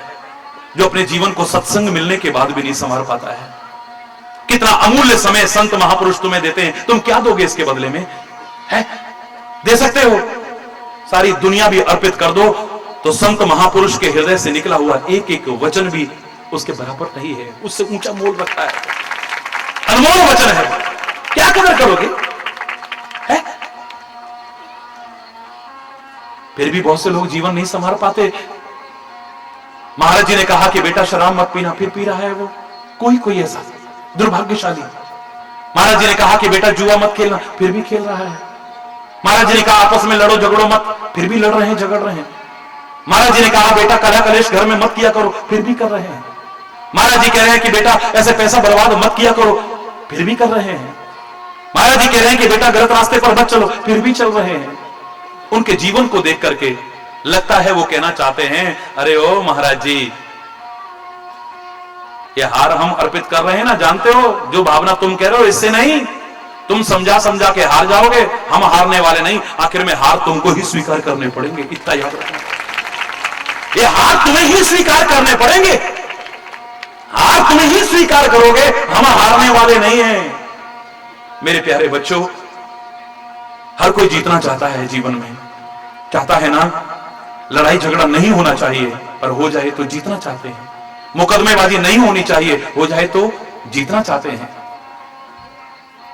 जो अपने जीवन को सत्संग मिलने के बाद भी नहीं संवार पाता है। कितना अमूल्य समय संत महापुरुष तुम्हें देते हैं, तुम क्या दोगे इसके बदले में? है दे सकते हो, सारी दुनिया भी अर्पित कर दो तो संत महापुरुष के हृदय से निकला हुआ एक एक वचन भी उसके बराबर नहीं है, उससे ऊंचा मोल रखता है, अनमोल वचन है। क्या कदर करोगे? है? फिर भी बहुत से लोग जीवन नहीं संभाल पाते। महाराज जी ने कहा कि बेटा शराब मत पीना, फिर पी रहा है वो। कोई ऐसा दुर्भाग्यशाली। महाराज जी ने कहा कि बेटा जुआ मत खेलना, फिर भी खेल रहा है। महाराज जी ने कहा आपस में लड़ो झगड़ो मत, फिर भी लड़ रहे हैं, झगड़ रहे हैं। महाराज जी ने कहा बेटा कलह कलेश घर में मत किया करो, फिर भी कर रहे हैं। महाराज जी कह रहे हैं कि बेटा ऐसे पैसा बर्बाद मत किया करो, फिर भी कर रहे हैं। महाराज जी कह रहे हैं कि बेटा गलत रास्ते पर मत चलो, फिर भी चल रहे हैं। उनके जीवन को देख करके लगता है वो कहना चाहते हैं, अरे ओ महाराज जी, ये हार हम अर्पित कर रहे हैं ना, जानते हो जो भावना तुम कह रहे हो इससे नहीं, तुम समझा के हार जाओगे, हम हारने वाले नहीं, आखिर में हार तुमको ही स्वीकार करने पड़ेंगे, इतना याद रखना। ये हार तुम्हें ही स्वीकार करने पड़ेंगे, हार तुम्हें ही स्वीकार करोगे, हम हारने वाले नहीं हैं। मेरे प्यारे बच्चों, हर कोई जीतना चाहता है जीवन में, चाहता है ना, लड़ाई झगड़ा नहीं होना चाहिए, पर हो जाए तो जीतना चाहते हैं। मुकदमेबाजी नहीं होनी चाहिए, हो जाए तो जीतना चाहते हैं।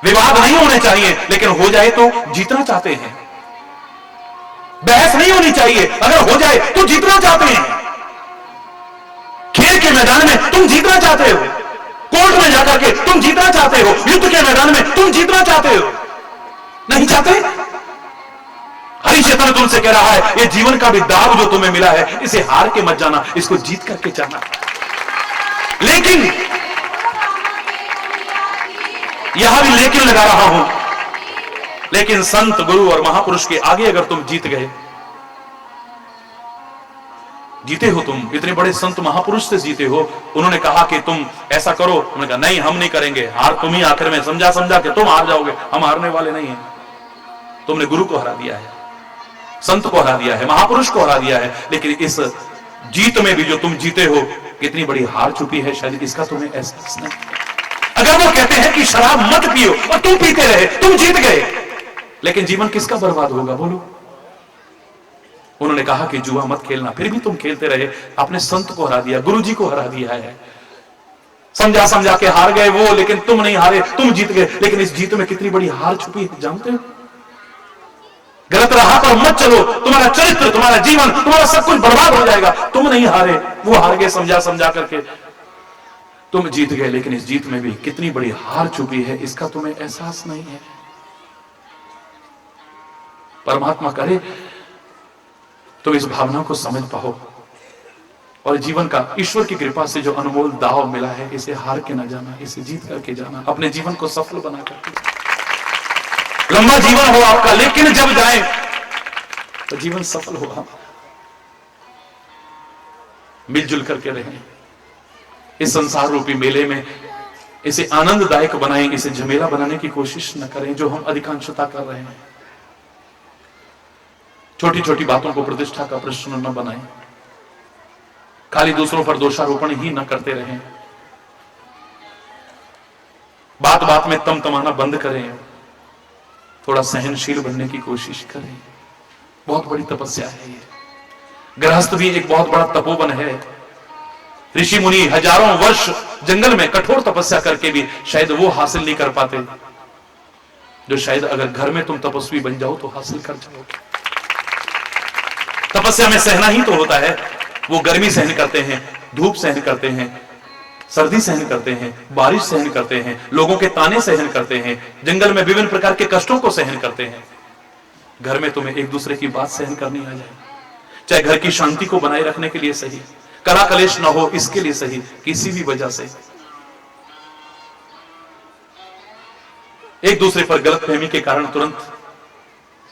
विवाद नहीं होने चाहिए, लेकिन हो जाए तो जीतना चाहते हैं। बहस नहीं होनी चाहिए। अगर हो जाए तो जीतना चाहते हैं। खेल के मैदान में तुम जीतना चाहते हो, कोर्ट में जाकर के तुम जीतना चाहते हो, युद्ध के मैदान में तुम जीतना चाहते हो, नहीं चाहते? हरि चैतन्य तुमसे कह रहा है, ये जीवन का भी दाव जो तुम्हें मिला है, इसे हार के मत जाना, इसको जीत करके जाना। लेकिन यहां भी लेकिन लगा रहा हूं, लेकिन संत गुरु और महापुरुष के आगे अगर तुम जीत गए, जीते हो, तुम इतने बड़े संत महापुरुष से जीते हो, उन्होंने कहा कि तुम ऐसा करो, उन्होंने कहा नहीं हम नहीं करेंगे, हार तुम ही आखिर में समझा समझा के तुम हार जाओगे, हम हारने वाले नहीं हैं। तुमने गुरु को हरा दिया है, संत को हरा दिया है, महापुरुष को हरा दिया है, लेकिन इस जीत में भी जो तुम जीते हो, कितनी बड़ी हार चुकी है, शायद इसका तुम्हें एहसास नहीं। अगर वो कहते हैं कि शराब मत पियो और तुम पीते रहे, तुम जीत गए, लेकिन जीवन किसका बर्बाद होगा बोलो? उन्होंने कहा कि जुआ मत खेलना, फिर भी तुम खेलते रहे, अपने संत को हरा दिया, गुरु जी को हरा दिया है। समझा समझा के हार गए वो, लेकिन तुम नहीं हारे, तुम जीत गए। लेकिन इस जीत में कितनी बड़ी हार छुपी है, जानते हो? गलत राह पर मत चलो, तुम्हारा चरित्र, तुम्हारा जीवन, तुम्हारा सब कुछ बर्बाद हो जाएगा। तुम नहीं हारे, वो हार गए, समझा समझा करके तुम जीत गए, लेकिन इस जीत में भी कितनी बड़ी हार छुपी है, इसका तुम्हें एहसास नहीं है। परमात्मा करे तो इस भावना को समझ पाओ और जीवन का ईश्वर की कृपा से जो अनमोल दाव मिला है, इसे हार के ना जाना, इसे जीत करके जाना, अपने जीवन को सफल बना करके। लंबा जीवन हो आपका, लेकिन जब जाए तो जीवन सफल होगा। मिलजुल करके रहें, इस संसार रूपी मेले में इसे आनंददायक बनाएं, इसे झमेला बनाने की कोशिश न करें जो हम अधिकांशता कर रहे हैं। छोटी छोटी बातों को प्रतिष्ठा का प्रश्न न बनाएं, खाली दूसरों पर दोषारोपण ही न करते रहें, बात बात में तमतमाना बंद करें, थोड़ा सहनशील बनने की कोशिश करें। बहुत बड़ी तपस्या है ये। गृहस्थ भी एक बहुत बड़ा तपोवन है। ऋषि मुनि हजारों वर्ष जंगल में कठोर तपस्या करके भी शायद वो हासिल नहीं कर पाते जो शायद अगर घर में तुम तपस्वी बन जाओ तो हासिल कर जाओगे। तपस्या में सहना ही तो होता है। वो गर्मी सहन करते हैं, धूप सहन करते हैं, सर्दी सहन करते हैं, बारिश सहन करते हैं, लोगों के ताने सहन करते हैं, जंगल में विभिन्न प्रकार के कष्टों को सहन करते हैं। घर में तुम्हें एक दूसरे की बात सहन करनी आ जाए, चाहे घर की शांति को बनाए रखने के लिए सही, कला कलेश न हो इसके लिए सही, किसी भी वजह से एक दूसरे पर गलतफहमी के कारण तुरंत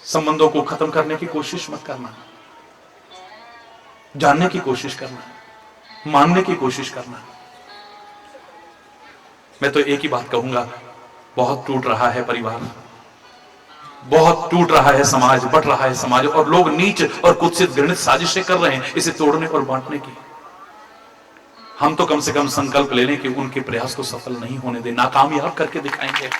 संबंधों को खत्म करने की कोशिश मत करना। जानने की कोशिश करना, मानने की कोशिश करना। मैं तो एक ही बात कहूंगा, बहुत टूट रहा है परिवार, बहुत टूट रहा है समाज, बट रहा है समाज, और लोग नीच और कुत्सित घृणित साजिशें कर रहे हैं इसे तोड़ने और बांटने की। हम तो कम से कम संकल्प ले लें कि उनके प्रयास को सफल नहीं होने दें, नाकामयाब करके दिखाएंगे।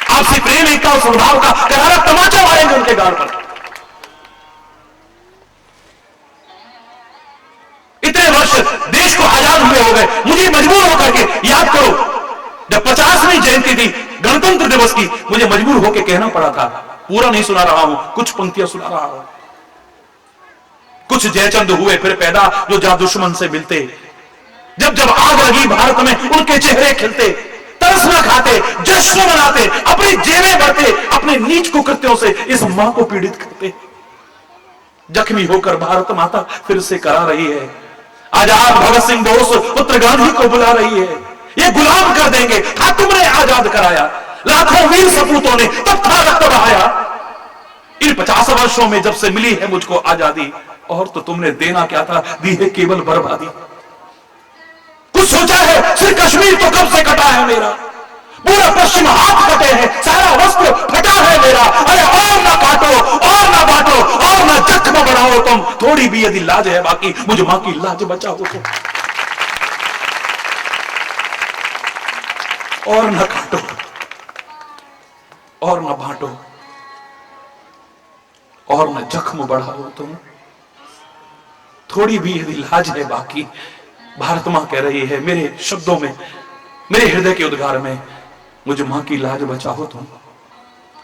आपसे प्रेम एकता और सद्भाव का करारा तमाचा मारेंगे उनके गाल पर। इतने वर्ष देश को आजाद हुए हो गए, मुझे मजबूर होकर के, याद करो जब 50वीं जयंती थी गणतंत्र दिवस की, मुझे मजबूर होकर कहना पड़ा था, पूरा नहीं सुना रहा हूं, कुछ पंक्तियां सुना रहा हूं। कुछ जयचंद हुए फिर पैदा जो जा दुश्मन से मिलते, जब जब आग लगी भारत में उनके चेहरे खिलते, तरस न खाते, जश्न मनाते, अपनी जेबें भरते, अपने नीच कुकृत्यों से इस मां को पीड़ित करते। जख्मी होकर भारत माता फिर से करा रही है, आजाद भगत सिंह बोस पुत्र गांधी को बुला रही है, ये गुलाम कर देंगे, था तुमने आजाद कराया, लाखों वीर सपूतों ने तब था रक्त बहाया। इन 50 वर्षों में जब से मिली है मुझको आजादी, और तो तुमने देना क्या था, दी है केवल बर्बादी। कुछ सोचा है, सिर कश्मीर तो कब से कटा है मेरा, पूरा पश्चिम हाथ कटे हैं, सारा वस्त्र फटा है मेरा। अरे और ना काटो, और ना बांटो, और ना जख्म बढ़ाओ तुम, थोड़ी भी यदि लाज है बाकी, मुझे मां की लाज बचाओ तुम। और ना काटो, और ना बांटो, और ना जख्म बढ़ाओ तुम, थोड़ी भी यदि लाज है बाकी। भारत मां कह रही है मेरे शब्दों में, मेरे हृदय के उद्गार में, मुझे मां की लाज बचाओ तुम।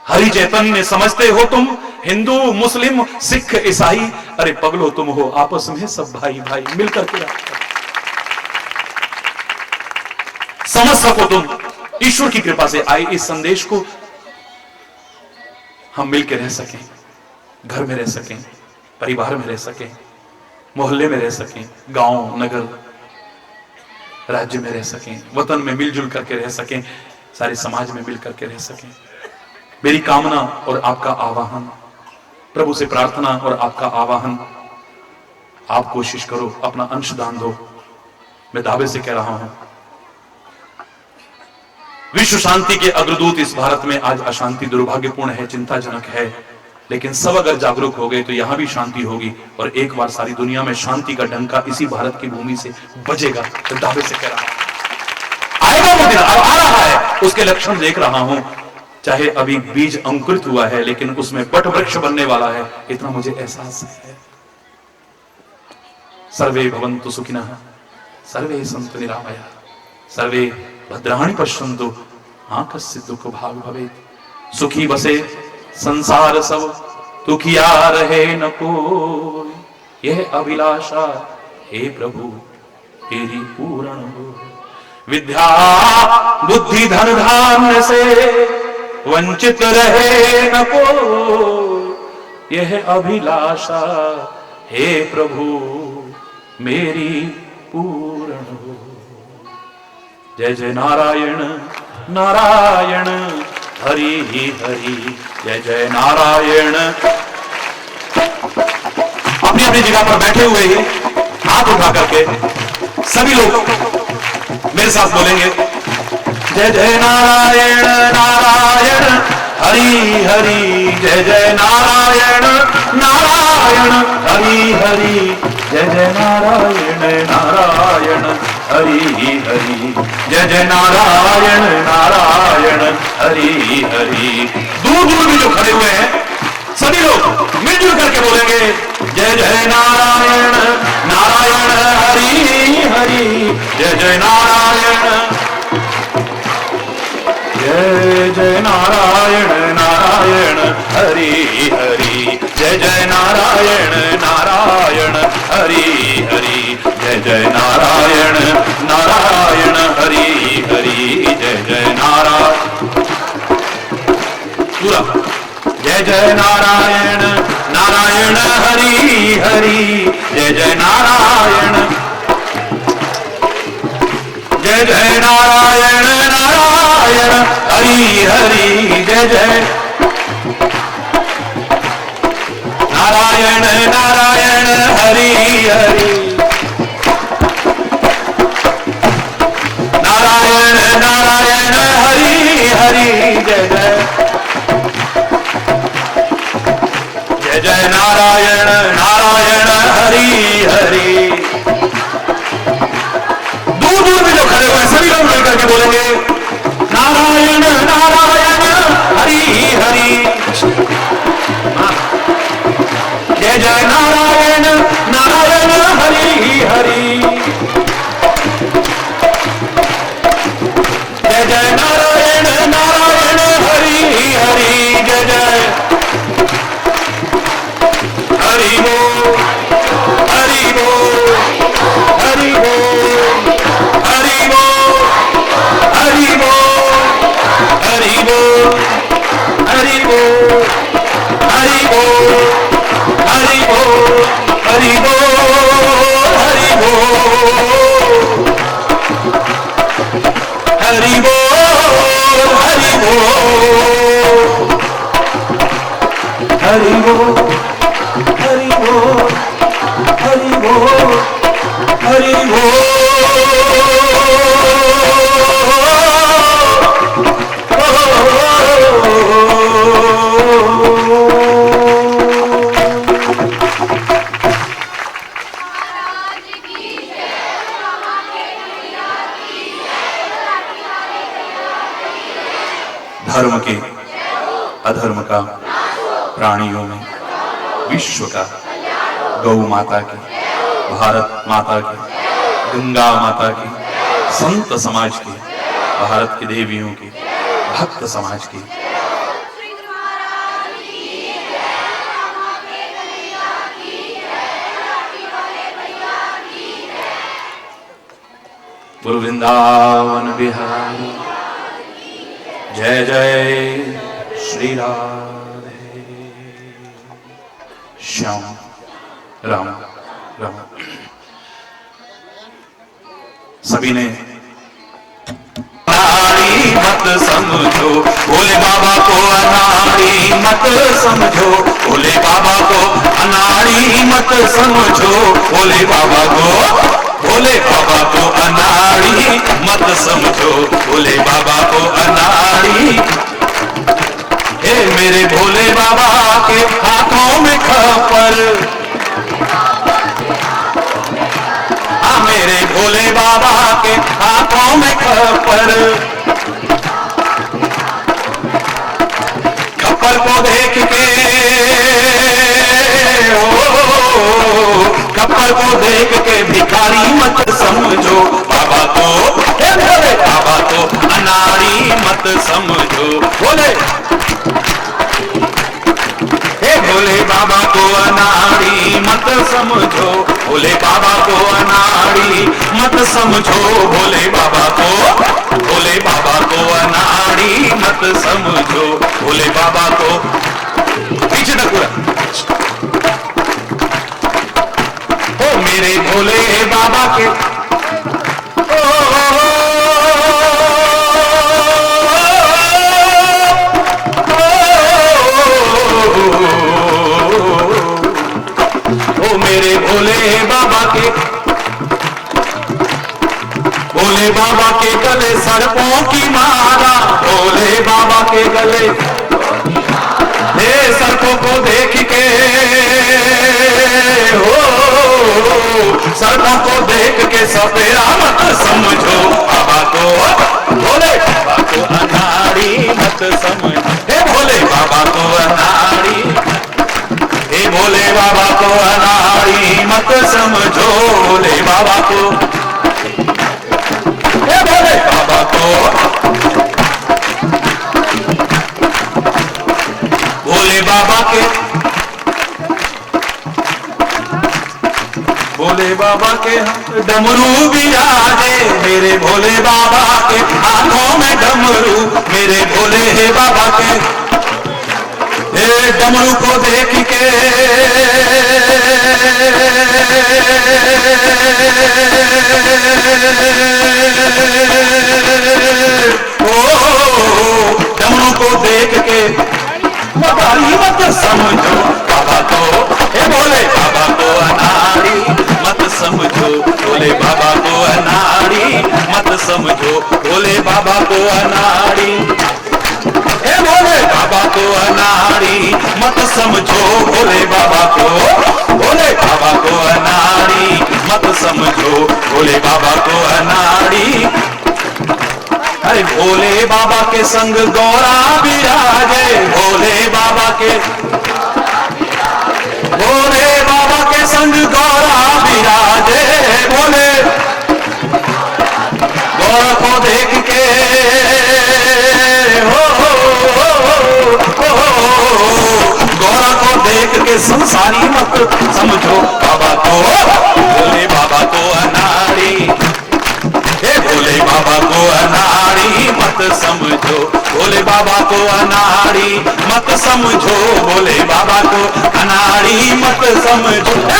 हरि चैतन्य समझते हो तुम, हिंदू, मुस्लिम, सिख, ईसाई, अरे पगलो तुम हो आपस में सब भाई भाई, मिलकर के रहो। समझ सको तुम, ईश्वर की कृपा से आए इस संदेश को हम मिलकर रह सकें, घर में रह सकें, परिवार में रह सकें, मोहल्ले में रह सकें, गांव, नगर, राज्य में रह सकें, वतन में मिलजुल करके रह सकें, सारे समाज में मिल करके रह सकें। मेरी कामना और आपका आवाहन, प्रभु से प्रार्थना और आपका आवाहन, आप कोशिश करो, अपना अंशदान दो। मैं दावे से कह रहा हूं, विश्व शांति के अग्रदूत इस भारत में आज अशांति दुर्भाग्यपूर्ण है, चिंताजनक है, लेकिन सब अगर जागरूक हो गए तो यहां भी शांति होगी और एक बार सारी दुनिया में शांति का डंका इसी भारत की भूमि से बजेगा। तो दावे से कह रहा हूं, आएगा वो दिन, अब आ रहा है, उसके लक्षण देख रहा हूं। चाहे अभी बीज अंकुरित हुआ है लेकिन उसमें वट वृक्ष बनने वाला है, इतना मुझे एहसास है। सर्वे भवन्तु सुखिनः, सर्वे सन्तु निरामयाः, सर्वे भद्राणि पश्यन्तु मा कश्चित् दुःख भाग् भवेत्। सुखी बसे संसार सब, दुखिया रहे न कोई, यह अभिलाषा हे प्रभु तेरी पूर्ण हो। विद्या बुद्धि धन धान्य से वंचित रहे न कोई, यह अभिलाषा हे प्रभु मेरी पूर्ण हो। जय जय नारायण नारायण हरि हरि, जय जय नारायण। अपनी अपनी जगह पर बैठे हुए ही हाथ उठा करके सभी लोग मेरे साथ बोलेंगे, जय जय नारायण नारायण हरि हरि, जय जय नारायण नारायण हरि हरि, जय जय नारायण नारायण हरि हरि, जय जय नारायण नारायण हरि हरि। दूर दूर भी जो खड़े हुए हैं सभी लोग मिलजुल करके बोलेंगे, जय जय नारायण नारायण हरि हरि, जय जय नारायण, जय जय नारायण नारायण हरि हरि, जय जय नारायण नारायण हरि हरि, जय जय नारायण नारायण हरि हरि, जय जय नारायण, पूरा, जय जय नारायण नारायण हरि हरि, जय जय नारायण, जय जय नारायण नारायण हरि हरि, जय जय नारायण नारायण हरि हरि, नारायण नारायण हरि हरि, जय जय, जय जय नारायण नारायण हरि हरि। दूर दूर में जो खड़े हुए सभी लोग मिलकर के बोलेंगे, नारायण नारायण हरि हरि, जय जय नारायण नारायण हरि हरि, जय जय नारायण नारायण हरि हरि, जय जय हरि बोल हरि बोल हरि बोल हरि बोल हरि बोल हरि बोल हरि बोल हरि बोल हरि बोल हरि बोल हरि बोल हरि बोल हरि बोल हरि बोल हरि बोल हरि बोल हरि बोल। धर्म के अधर्म का, प्राणियों में विश्व का, गौ माता की, भारत माता की, गंगा माता की, संत समाज की, भारत की देवियों की, भक्त समाज की। गुरु वृंदावन बिहारी जय जय श्री राधे श्याम राम राम। सभी ने अनाड़ी मत समझो भोले बाबा को, अनाड़ी मत समझो भोले बाबा को, अनाड़ी मत समझो भोले बाबा को, भोले बाबा को अनाड़ी मत समझो भोले बाबा को अनाड़ी। हे मेरे भोले बाबा के हाथों में खपर, हाँ मेरे भोले बाबा के हाथों में खपर, खपर को देख के खपर को देख के भिखारी मत समझो बाबा को, हे भोले बाबा को अनाड़ी मत समझो भोले, हे भोले बाबा को अनाड़ी मत समझो भोले बाबा को अनाड़ी मत समझो भोले बाबा को, भोले बाबा को अनाड़ी मत समझो भोले बाबा को। पीछे तक पूरा ओ मेरे भोले बाबा के ओ मेरे भोले बाबा के, भोले बाबा के गले सर्पों की माला, भोले बाबा के गले हे सर्पों को देख के हो, सर्पों को देख के सपेरा मत समझो बाबा को, भोले बाबा को अनाड़ी मत समझो, हे भोले बाबा को अनाड़ी, हे भोले बाबा को अनाड़ी मत समझो भोले बाबा को, हे भोले बाबा को, भोले बाबा के, भोले बाबा के डमरू बिराजे, मेरे भोले बाबा के हाथों में डमरू, मेरे भोले हे बाबा के, हे डमरू को देख के ओ डमरू को देख के मदारी मत समझो बाबा को, हे भोले बाबा को अनाड़ी मत समझो भोले बाबा को अनाड़ी मत समझो भोले बाबा को अनाड़ी, हे भोले बाबा को अनाड़ी मत समझो भोले बाबा को, भोले बाबा को अनाड़ी मत समझो भोले बाबा को अनाड़ी। अरे भोले बाबा के संग गौरा विराजे, भोले बाबा के, भोले बाबा के संग गौरा विराजे, भोले गौरा को देख के गौरा को देख के संसारी मत समझो बाबा को, भोले बाबा को अनाड़ी, हे भोले बाबा को अनाड़ी मत समझो भोले बाबा को अनाड़ी मत समझो भोले बाबा को अनाड़ी मत समझो, हे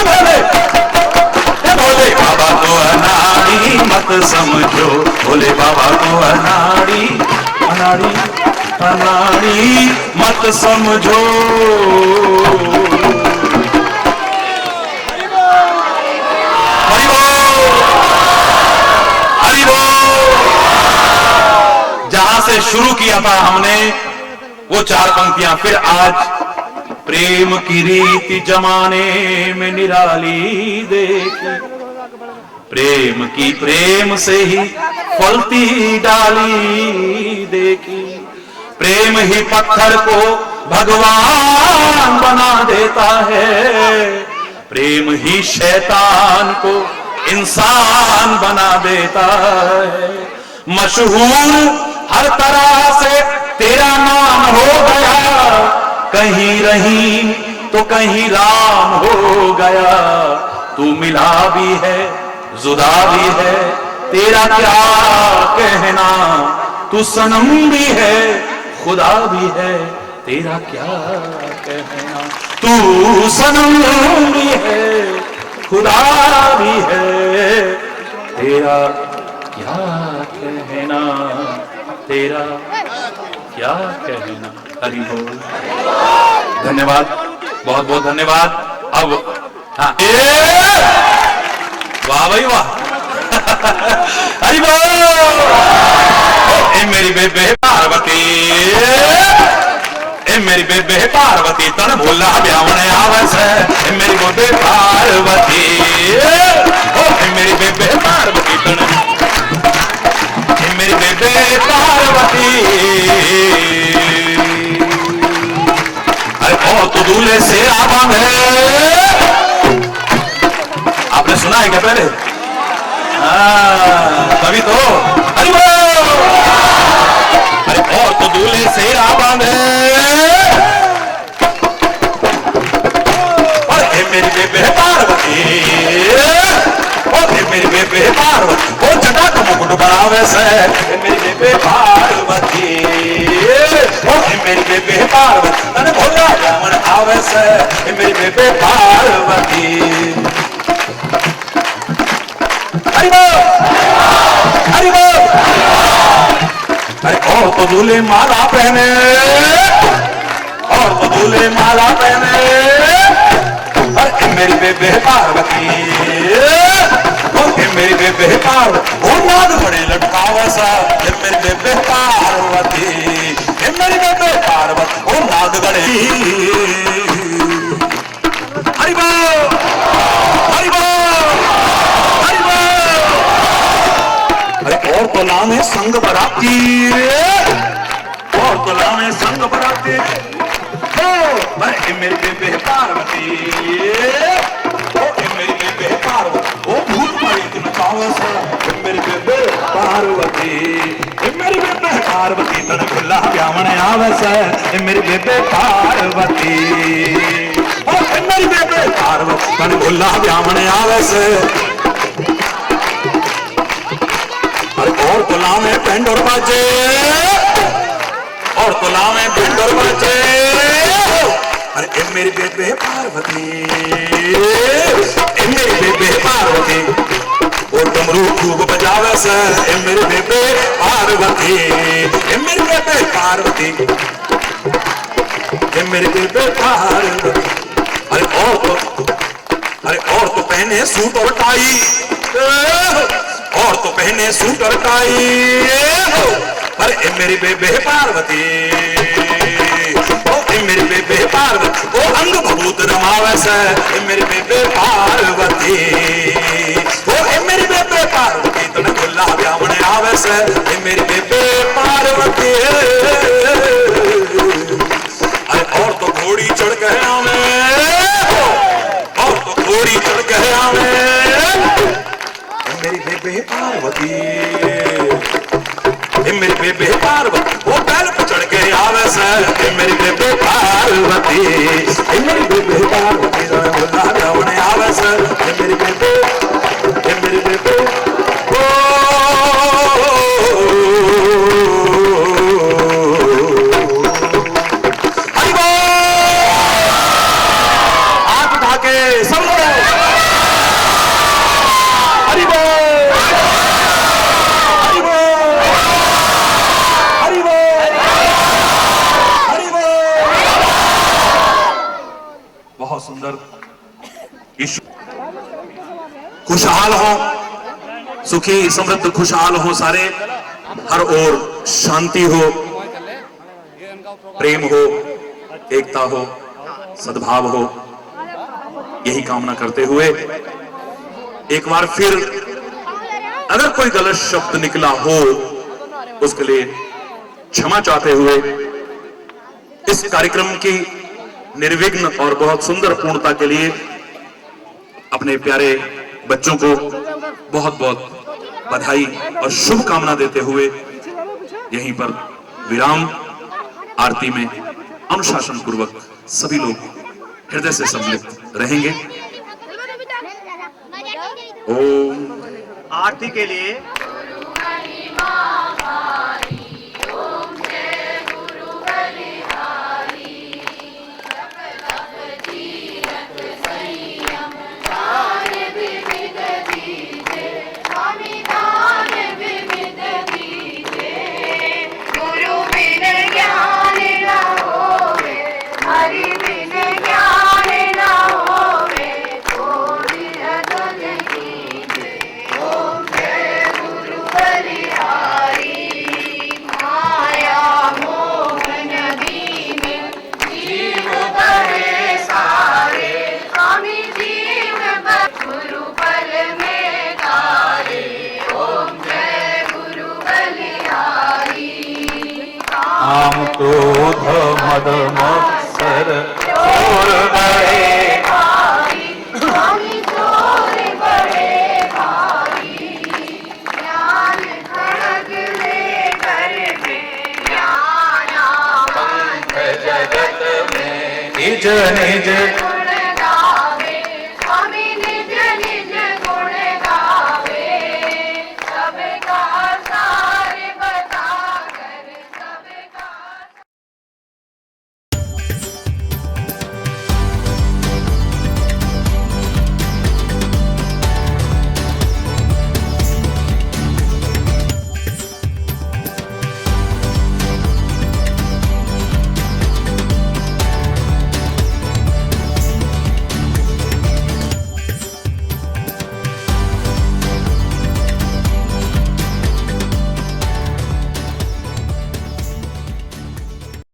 भोले बाबा को अनाड़ी मत समझो भोले बाबा को अनाड़ी, अनाड़ी अनाड़ी मत समझो। जहां से शुरू किया था हमने वो चार पंक्तियां, फिर आज प्रेम की रीति जमाने में निराली देखी, प्रेम की प्रेम से ही फलती डाली देखी, प्रेम ही पत्थर को भगवान बना देता है, प्रेम ही शैतान को इंसान बना देता है। मशहूर हर तरह से तेरा नाम हो गया, कहीं रहीम तो कहीं राम हो गया, तू मिला भी है जुदा भी है तेरा क्या कहना, तू सनम भी है खुदा भी है, तेरा क्या कहना, तू सनम भी है खुदा भी है, तेरा क्या कहना, तेरा क्या कहना। हरि बोल। धन्यवाद, बहुत बहुत धन्यवाद। अब हाँ, वाह भाई वाह। हरि बोल। ए मेरी बेबे पार्वती, ए मेरी बेबे पार्वती तन भोला ब्यावन आवस, ए मेरी बेबे पार्वती, ओ ए मेरी बेबे पार्वती तन, ए मेरी बेबे पार्वती। अरे ओ तो दूल्हे से आवा में, आपने सुना है क्या पहले? तभी तो। अरे और तो दूल्हे से बांधे, और मेरी बेबे पार्वती, और मेरी बेबे पार्वती, और जटा का मुकुट बनावे से, मेरी बेबे पार्वती, और मेरी बेबे पार्वती, मैंने भोला ब्राह्मण आवे से, मेरी बेबे पार्वती। हरि बोल, हरि बोल। अरे और तो दूल्हे माला पहने, और तो दूल्हे माला पहने, अरे मेरी बेबे पार्वती, मेरी बेबे पार्वती, ओ नाग बड़े लटकावा सा, मेरी बेबे पार्वती, मेरी बेबे पार्वती, ओ नाग गड़े। हरि बोल, हरि बोल, हरि बोल। अरे और तो नाम है संग बराती, और तो नाम है संग बराती, मेरी बेबे पार्वती, मेरी बेबे पार्वती, ओ भूत मारी तुम कावस, मेरी बेबे पार्वती, मेरी बेबे पार्वती तन खुला ब्यावन आवस, मेरी बेबे पार्वती, मेरी बेबे पार्वती तन खुला ब्यावन आवस। और तुला में पेंड और बाजे, और तुला में पेंड और बाजे, अरे मेरी बेबे पार्वती, मेरी बेबे पार्वती, और डमरू खूब बजावे से, मेरी बेबे पार्वती, मेरी बेबे पार्वती, मेरी बेबे पार्वती। अरे और तो पहने सूट और टाई, और तो पहने सूट और टाई, अरे मेरी बेबे पार्वती, मेरी बेबे पार्वती, ओ अंग भभूत रमावस, मेरी बेबे पार्वती, ओ मेरी बेबे पार्वती तन खुला ब्यावन आवस, मेरी बेबे पार्वती। अरे और तो घोड़ी चढ़ गए हमें, और तो घोड़ी चढ़ गए हमें, मेरी बेबे पार्वती, मेरी बेबे पार्वती, वो बैल पे चढ़ के आवे से, मेरी बेबे पार्वती, मेरी बेबे पार्वती, बोला ब्यावन आवे से, मेरी बेबे, मेरी बेबे, ओ हरि बोल। हाथ उठा के सब लोग हरि बोल, हरि बोल, हरि बोल, हरि बोल। बहुत सुंदर। खुशहाल हो, सुखी समृद्ध खुशहाल हो सारे, हर ओर शांति हो, प्रेम हो, एकता हो, सद्भाव हो, यही कामना करते हुए एक बार फिर अगर कोई गलत शब्द निकला हो उसके लिए क्षमा चाहते हुए इस कार्यक्रम की निर्विघ्न और बहुत सुंदर पूर्णता के लिए अपने प्यारे बच्चों को बहुत बहुत बधाई और शुभकामना देते हुए यहीं पर विराम। आरती में अनुशासन पूर्वक सभी लोग हृदय से सम्मिलित रहेंगे। आरती के लिए काम क्रोध मद मत्सर छोड़ गए जगत में निज निज